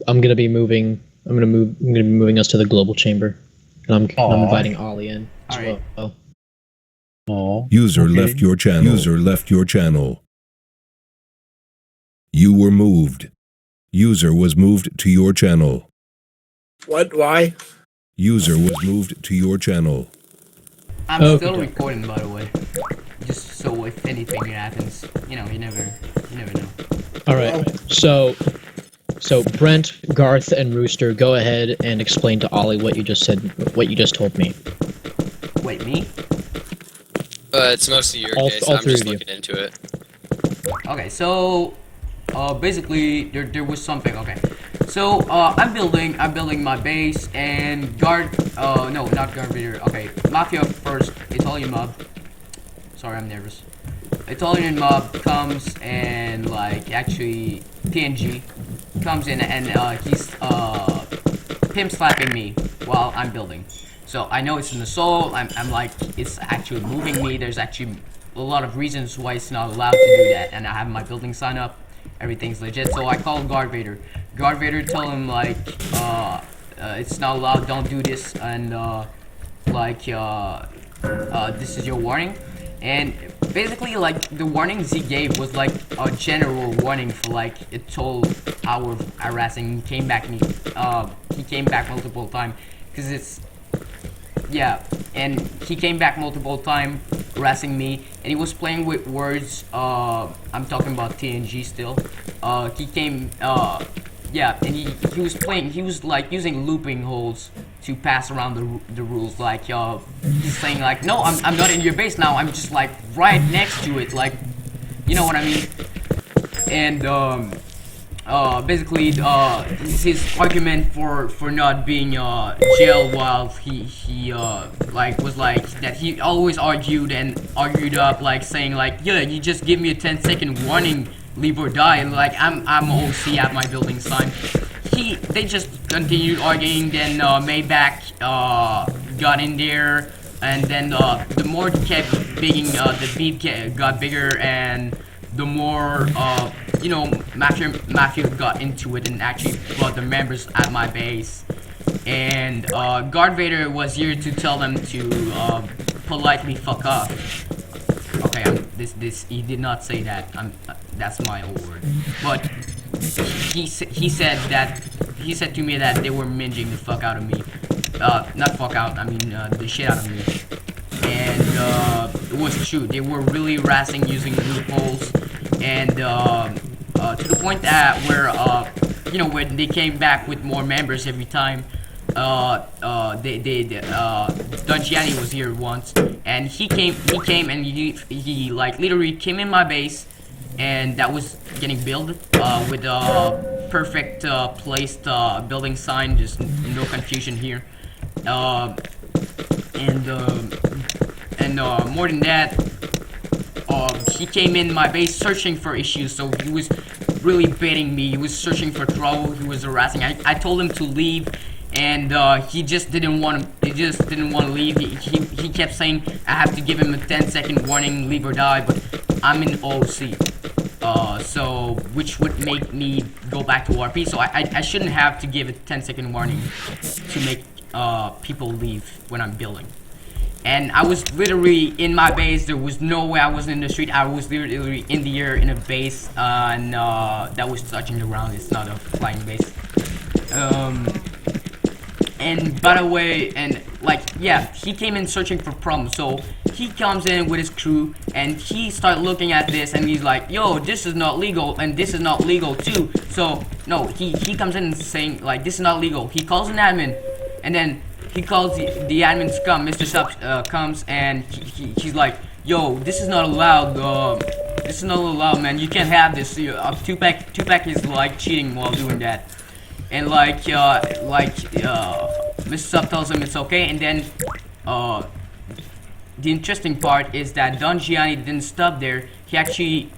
I'm gonna be moving. I'm gonna be moving us to the global chamber, and I'm inviting Ollie in as All right. well. Oh. User left your channel. User left your channel. You were moved. User was moved to your channel. What? Why? User was moved to your channel. I'm Okay. still recording, by the way. Just so if anything happens, you know, you never know. All right. So So Brent, Garth, and Rooster, go ahead and explain to Ollie what you just said, what you just told me. Wait, me? It's mostly your All- case. all I'm three just of you. looking into it. Okay, so basically there was something. Okay, so I'm building my base, and no, not guard reader. Okay, Mafia first. Italian mob. Sorry, I'm nervous. Italian mob comes and like actually TNG comes in and he's pimp slapping me while I'm building. So I know it's an assault. I'm like, it's actually moving me. There's actually a lot of reasons why it's not allowed to do that, and I have my building sign up. Everything's legit. So I call Guard Vader. Guard Vader told him like, it's not allowed. Don't do this, and this is your warning. And basically, like, the warnings he gave was like a general warning for like a total hour of harassing. He came back multiple times because it's, yeah, and he came back multiple times harassing me, and he was playing with words. I'm talking about TNG still. He came, yeah, and he was playing. He was like using looping holes to pass around the rules. Like, he's saying like, no, I'm not in your base now. I'm just like right next to it. Like, you know what I mean? And basically, his argument for not being jailed while he like was like that he always argued up like saying like, yeah, you just give me a 10-second warning, leave or die, and like I'm OC at my building sign. They just continued arguing. Then Maybach got in there, and then the more it kept bigging, the beat got bigger, and the more you know, Mafia got into it and actually brought the members at my base. And Guard Vader was here to tell them to politely fuck off. Okay, he did not say that. That's my old word. But he said to me that they were minging the fuck out of me. Not fuck out, I mean the shit out of me. And it was true. They were really harassing using loopholes, and to the point that where you know, when they came back with more members every time. Dongiani was here once, and he came and he like literally came in my base, and that was getting built with a perfect placed building sign, just no confusion here. And more than that, he came in my base searching for issues, so he was really baiting me. He was searching for trouble. He was harassing. I told him to leave, and he just didn't want to. He just didn't want to leave. He kept saying I have to give him a 10-second warning, leave or die. But I'm in OC, so which would make me go back to RP. So I shouldn't have to give a 10-second warning to make people leave when I'm building. And I was literally in my base. There was no way I was in the street. I was literally in the air in a base, and that was touching the ground. It's not a flying base. And by the way, and like, yeah, he came in searching for problems. So he comes in with his crew, and he started looking at this, and he's like, yo, this is not legal, and this is not legal too. So no, he comes in saying like, this is not legal. He calls an admin, and then he calls the admin scum. Mr. Sub comes, and he's like, yo, this is not allowed. This is not allowed, man. You can't have this. Tupac is like cheating while doing that. And like Mr. Sub tells him it's okay, and then the interesting part is that Don Gianni didn't stop there. He actually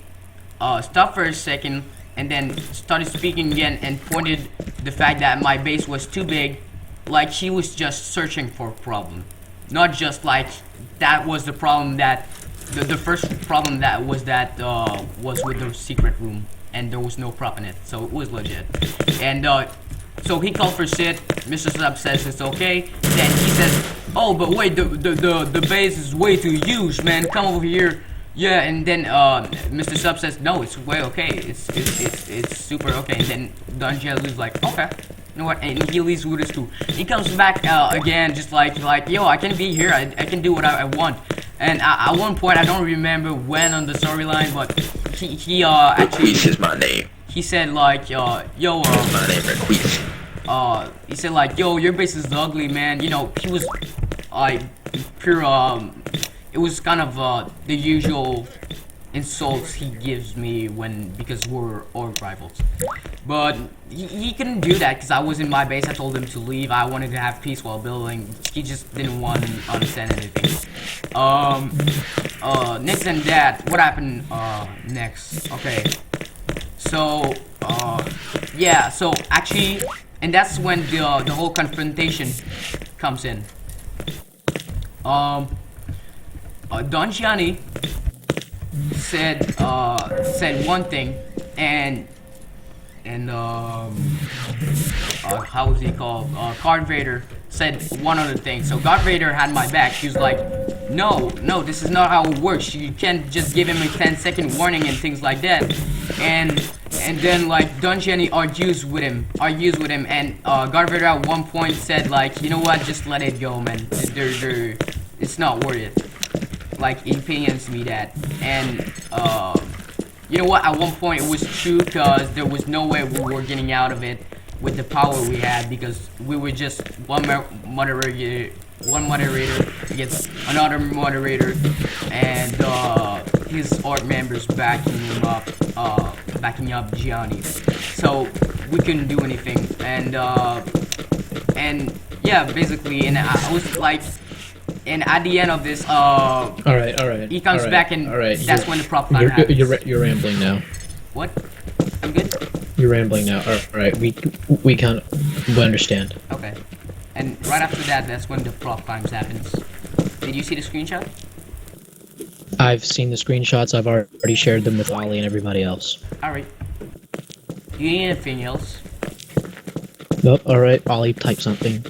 stopped for a second and then started speaking again and pointed the fact that my base was too big, like he was just searching for a problem, not just like that was the problem that the first problem that was with the secret room, and there was no prop in it, so it was legit. And so he called for shit. Mr. Sub says it's okay. Then he says, oh, but wait, the base is way too huge, man. Come over here. Yeah, and then Mr. Sub says, no, it's way okay. It's super okay. And then Don Gianni's like, okay, you know what? And he leaves with his crew. He comes back again, just like yo, I can be here. I can do what I want. And at one point, I don't remember when on the storyline, but he actually. This is my name. he said like, yo, he said like, yo, your base is ugly, man. You know, he was like pure. It was kind of the usual insults he gives me because we're org rivals. But he couldn't do that because I was in my base. I told him to leave. I wanted to have peace while building. He just didn't want to understand anything. Next than that, what happened next? Okay, so yeah, so actually, and that's when the whole confrontation comes in. Don Gianni said one thing, and how was he called? Guard Vader said one other thing. So Guard Vader had my back. He was like, no, this is not how it works. You can't just give him a 10-second warning and things like that. And then like Don Gianni argues with him, and Guard Vader at one point said like, you know what, just let it go, man. It's not worth it. Like, he opinions me that, and you know what, at one point it was true, because there was no way we were getting out of it with the power we had, because we were just one moderator against another moderator, and his org members backing up Gianni, so we couldn't do anything, and yeah, basically, and I was like, and at the end of this, all right. he comes back, and that's when the prop time happens. You're rambling now. What? I'm good? You're rambling now. All right, we understand. Okay. And right after that, that's when the prop times happens. Did you see the screenshot? I've seen the screenshots. I've already shared them with Ollie and everybody else. Alright. Do you need anything else? Nope. All right, Ollie, type something.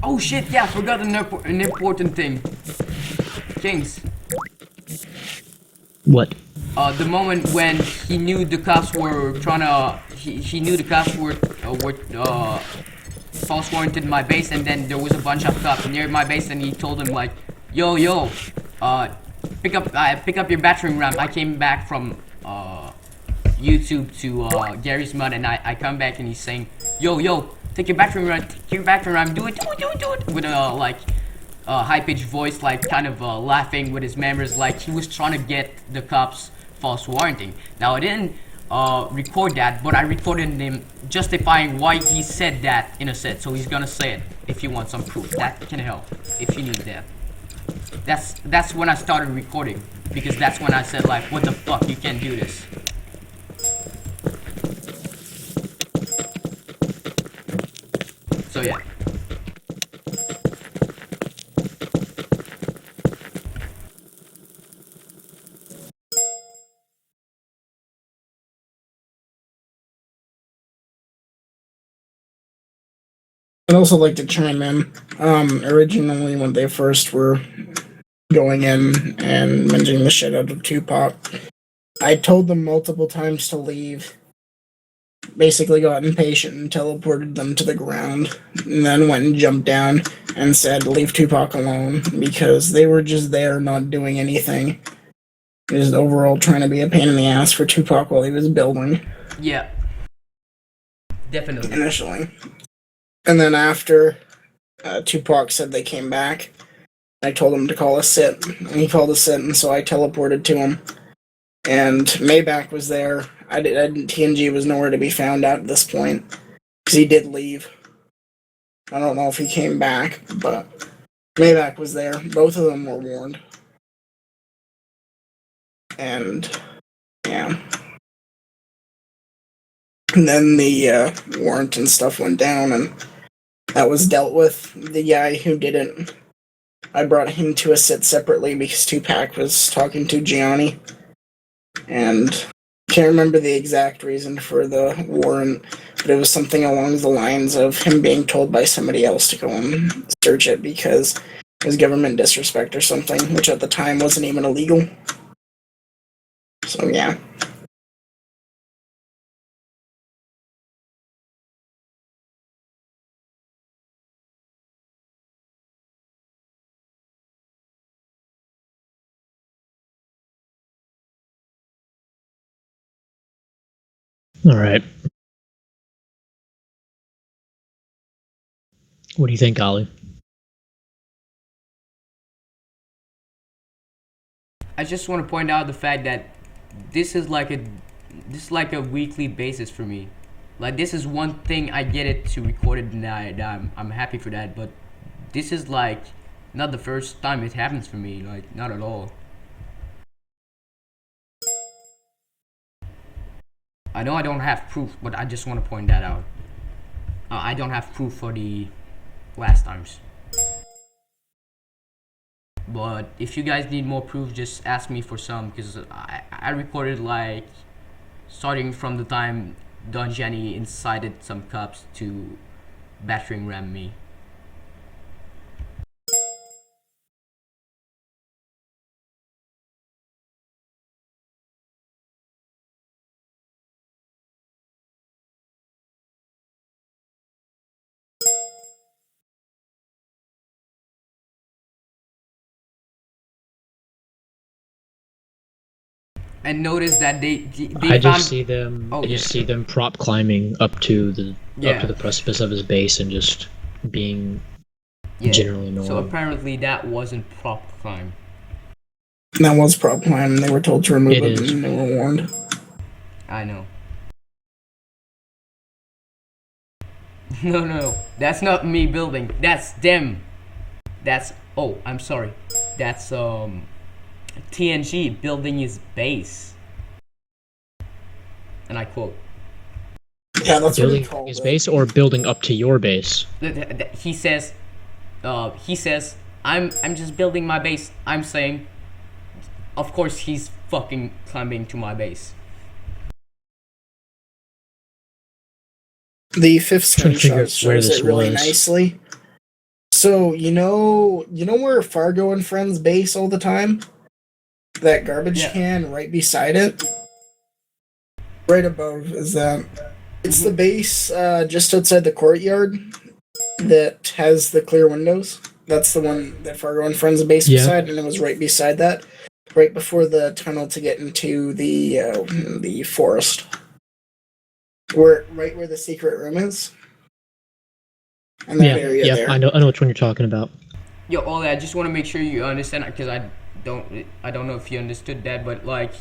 Oh shit, yeah, I forgot an important thing. Kings. What? The moment when he knew the cops were trying to, he knew the cops were false warranted my base, and then there was a bunch of cops near my base, and he told him like, yo, pick up your battering ram. I came back from YouTube to Gary's Mud, and I come back, and he's saying, yo, take your battering ram, do it, with a high-pitched voice, like kind of laughing with his members, like he was trying to get the cops false warranting. Now I didn't record that, but I recorded him justifying why he said that in a set, so he's gonna say it if you want some proof. That can help if you need that. That's when I started recording, because that's when I said like, what the fuck, you can't do this. So yeah. I'd also like to chime in. Originally, when they first were going in and mentioning the shit out of Tupac, I told them multiple times to leave. Basically got impatient and teleported them to the ground, and then went and jumped down and said, leave Tupac alone, because they were just there not doing anything. Just overall trying to be a pain in the ass for Tupac while he was building. Yeah. Definitely. Initially. And then after Tupac said they came back, I told him to call a sit, and he called a sit, and so I teleported to him. And Maybach was there. TNG was nowhere to be found at this point, because he did leave. I don't know if he came back, but Maybach was there. Both of them were warned. And, yeah. And then the warrant and stuff went down, and that was dealt with. The guy who didn't, I brought him to a sit separately because Tupac was talking to Gianni. And can't remember the exact reason for the warrant, but it was something along the lines of him being told by somebody else to go and search it because it was government disrespect or something, which at the time wasn't even illegal. So yeah. All right. What do you think, Ollie? I just want to point out the fact that this is like a weekly basis for me. Like, this is one thing I get it to record it, and I'm happy for that. But this is like not the first time it happens for me. Like, not at all. I know I don't have proof, but I just want to point that out. I don't have proof for the last times. But if you guys need more proof, just ask me for some, because I recorded like starting from the time Don Gianni incited some cops to battering ram me. And notice that they I found... just see them. Oh, I just yeah. see them prop climbing up to the Yeah. precipice of his base and just being Yeah. generally normal. So apparently that wasn't prop climb. That was prop climb. They were told to remove It it, is. and they were warned. I know. No, that's not me building. That's them. That's I'm sorry. That's TNG building his base. And I quote. Yeah, that's what building he called his it. base or building up to your base. He says, I'm just building my base. I'm saying, of course he's fucking climbing to my base. The fifth Trying to figure screenshot out where shows this it really was. nicely. So you know where Fargo and Friends base all the time? That garbage Yeah. can right beside it. Right above is that. It's the base just outside the courtyard that has the clear windows. That's the one that Fargo and Friends base Yeah. beside, and it was right beside that, right before the tunnel to get into the forest. Right where the secret room is. And that area Yeah, there. I know which one you're talking about. Yo, Ollie, I just want to make sure you understand, because I don't know if you understood that, but like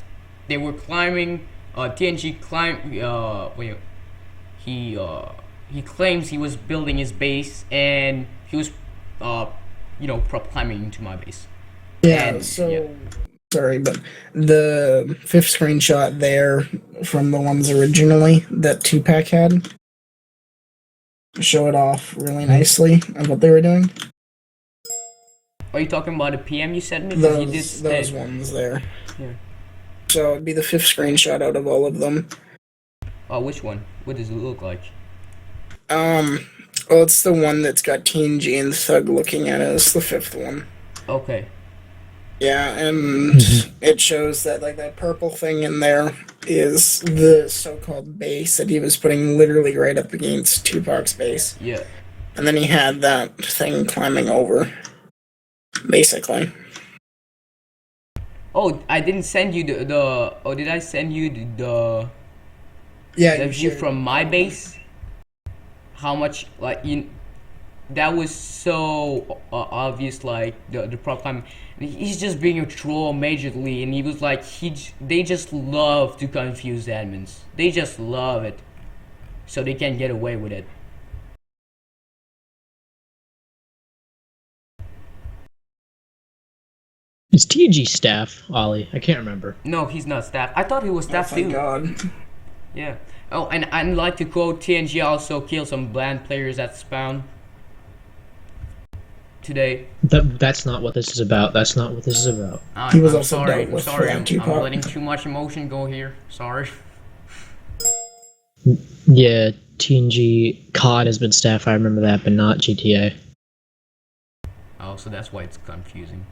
they were climbing. TNG climbed. He claims he was building his base, and he was, prop climbing into my base. Yeah, And, so yeah. sorry, but the fifth screenshot there from the ones originally that Tupac had show it off really nicely of what they were doing. Are you talking about the PM you sent me? 'Cause you did Those say- ones there. Yeah. So it'd be the fifth screenshot out of all of them. Which one? What does it look like? Well, it's the one that's got TNG and Thug looking at it. It's the fifth one. Okay. Yeah, and it shows that like that purple thing in there is the so-called base that he was putting literally right up against Tupac's base. Yeah. And then he had that thing climbing over, basically. Oh, I didn't send you the. Oh, did I send you the Yeah, the you view shared from my base? How much that was so obvious, like the prop climb. He's just being a troll majorly, and he was like they just love to confuse admins. They just love it, so they can get away with it. Is TNG staff, Ollie? I can't remember. No, he's not staff. I thought he was staff thank too. God. Yeah. Oh, and I'd like to quote, TNG also killed some bland players at spawn today. That's not what this is about. That's not what this is about. He was I'm also sorry. dealt I'm with sorry. for I'm Tupac. letting too much emotion go here. Sorry. Yeah, TNG COD has been staff. I remember that, but not GTA. Oh, so that's why it's confusing.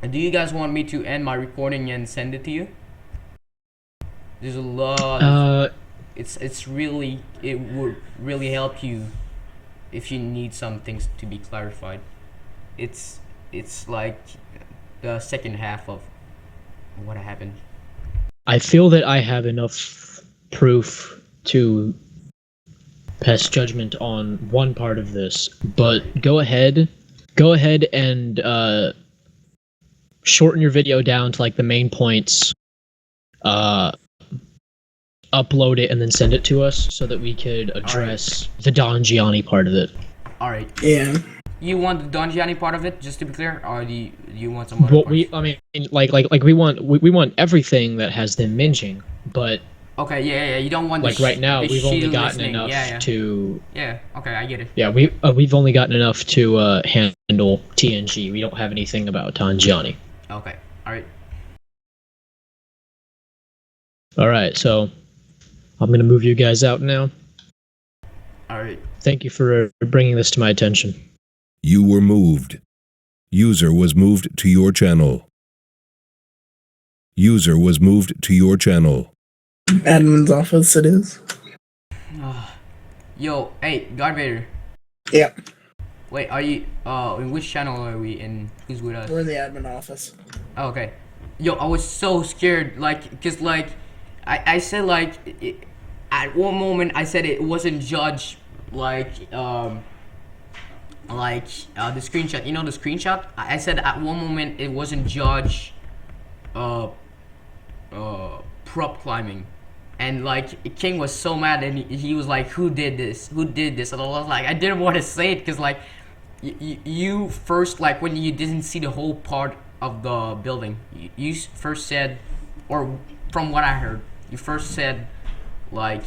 Do you guys want me to end my recording and send it to you? There's a lot. it's really, it would really help you if you need some things to be clarified. It's like the second half of what happened. I feel that I have enough proof to pass judgment on one part of this, but go ahead and shorten your video down to like the main points, upload it, and then send it to us so that we could address the Don Gianni part of it. Alright. Yeah. You want the Don Gianni part of it, just to be clear, or do you want some other What parts? we want everything that has them minging, but Okay, yeah, you don't want like the right now the we've only shield gotten listening. enough to Yeah, okay, I get it. yeah we've only gotten enough to handle TNG. We don't have anything about Don Gianni. Okay, alright. All right, so I'm gonna move you guys out now. Alright. Thank you for bringing this to my attention. You were moved. User was moved to your channel. User was moved to your channel. Admin's office it is. Yo, hey, Guard Vader. Yeah. Wait, are you, in which channel are we in? Who's with us? We're in the admin office. Oh, okay. Yo, I was so scared, like, cause like, I said like, at one moment I said it wasn't Judge, like, the screenshot, you know the screenshot? I said at one moment it wasn't Judge, prop climbing. And like, King was so mad and he was like, who did this? Who did this? And I was like, I didn't want to say it cause like, you first, like when you didn't see the whole part of the building, you first said, or from what I heard, you first said like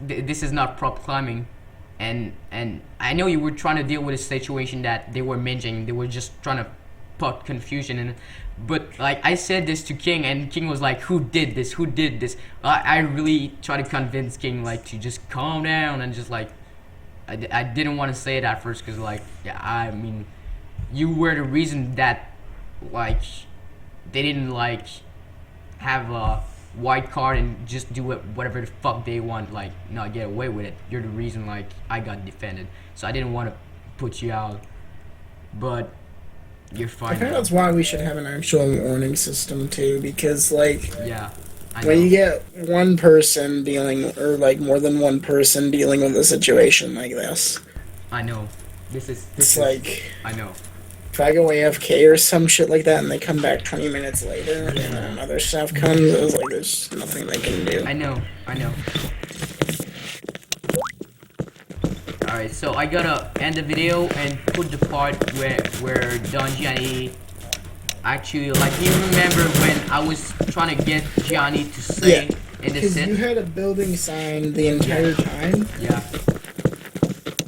this is not prop climbing, and I know you were trying to deal with a situation that they were minging, they were just trying to put confusion in it, but like I said this to King and King was like, who did this? Who did this? I really tried to convince King like to just calm down and just like, I didn't want to say it at first because like, yeah, I mean, you were the reason that like they didn't like have a white card and just do it whatever the fuck they want, like not get away with it. You're the reason like I got defended, so I didn't want to put you out, but you're fine. I think now. that's why we should have an actual warning system too, because like, Yeah, I when know. you get one person dealing, or like more than one person dealing with a situation like this, I know. This it's is like, I know. if I go AFK or some shit like that and they come back 20 minutes later and then other stuff comes, it's like there's nothing they can do. I know. Alright, so I gotta end the video and put the part where Don Gianni actually, like, you remember when I was trying to get Gianni to say in the Because you set? had a building sign the entire time, Yeah.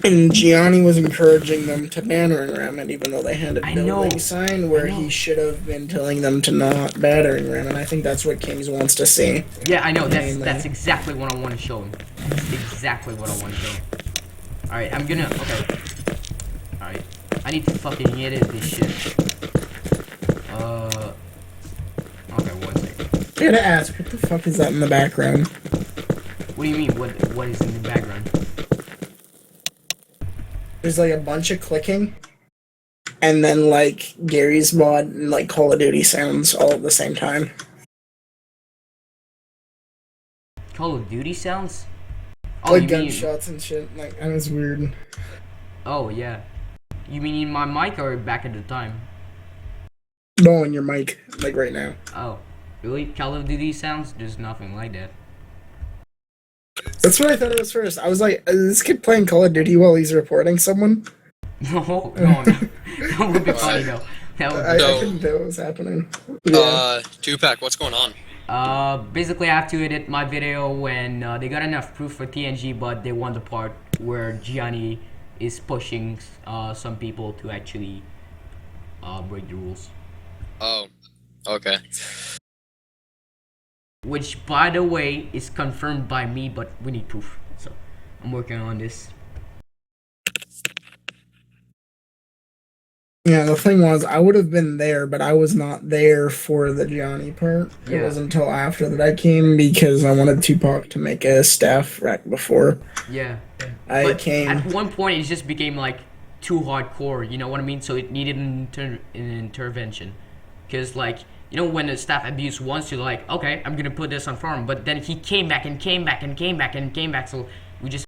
and Gianni was encouraging them to battering ram it, even though they had a I building know. sign where he should have been telling them to not battering ram, and I think that's what Kings wants to see. Yeah, I know. Mainly. That's exactly what I want to show him. That's exactly what I want to show him. Alright, I'm gonna. Okay. Alright. I need to fucking edit this shit. Okay, 1 second. I gotta ask, what the fuck is that in the background? What do you mean? What is in the background? There's like a bunch of clicking, and then like Gary's mod and like Call of Duty sounds all at the same time. Call of Duty sounds? Oh, Like you mean? gunshots and shit. Like, that was weird. Oh yeah. You mean in my mic or back at the time? No, in your mic, like right now. Oh, really? Call of Duty sounds? There's nothing like that. That's what I thought it was first. I was like, is this kid playing Call of Duty while he's reporting someone? No. That would be funny though. That would I So- couldn't tell what was happening. Yeah. Tupac, what's going on? Basically I have to edit my video when they got enough proof for TNG, but they want the part where Gianni is pushing some people to actually break the rules. Oh, okay. Which, by the way, is confirmed by me, but we need proof. So, I'm working on this. Yeah, the thing was, I would have been there, but I was not there for the Johnny part. It Yeah. wasn't until after that I came because I wanted Tupac to make a staff rack before Yeah. I But came. at one point, it just became like too hardcore. You know what I mean? So it needed an intervention. Because like, you know, when the staff abuse once, you're like, okay, I'm gonna put this on farm. But then he came back and came back and came back and came back. So we just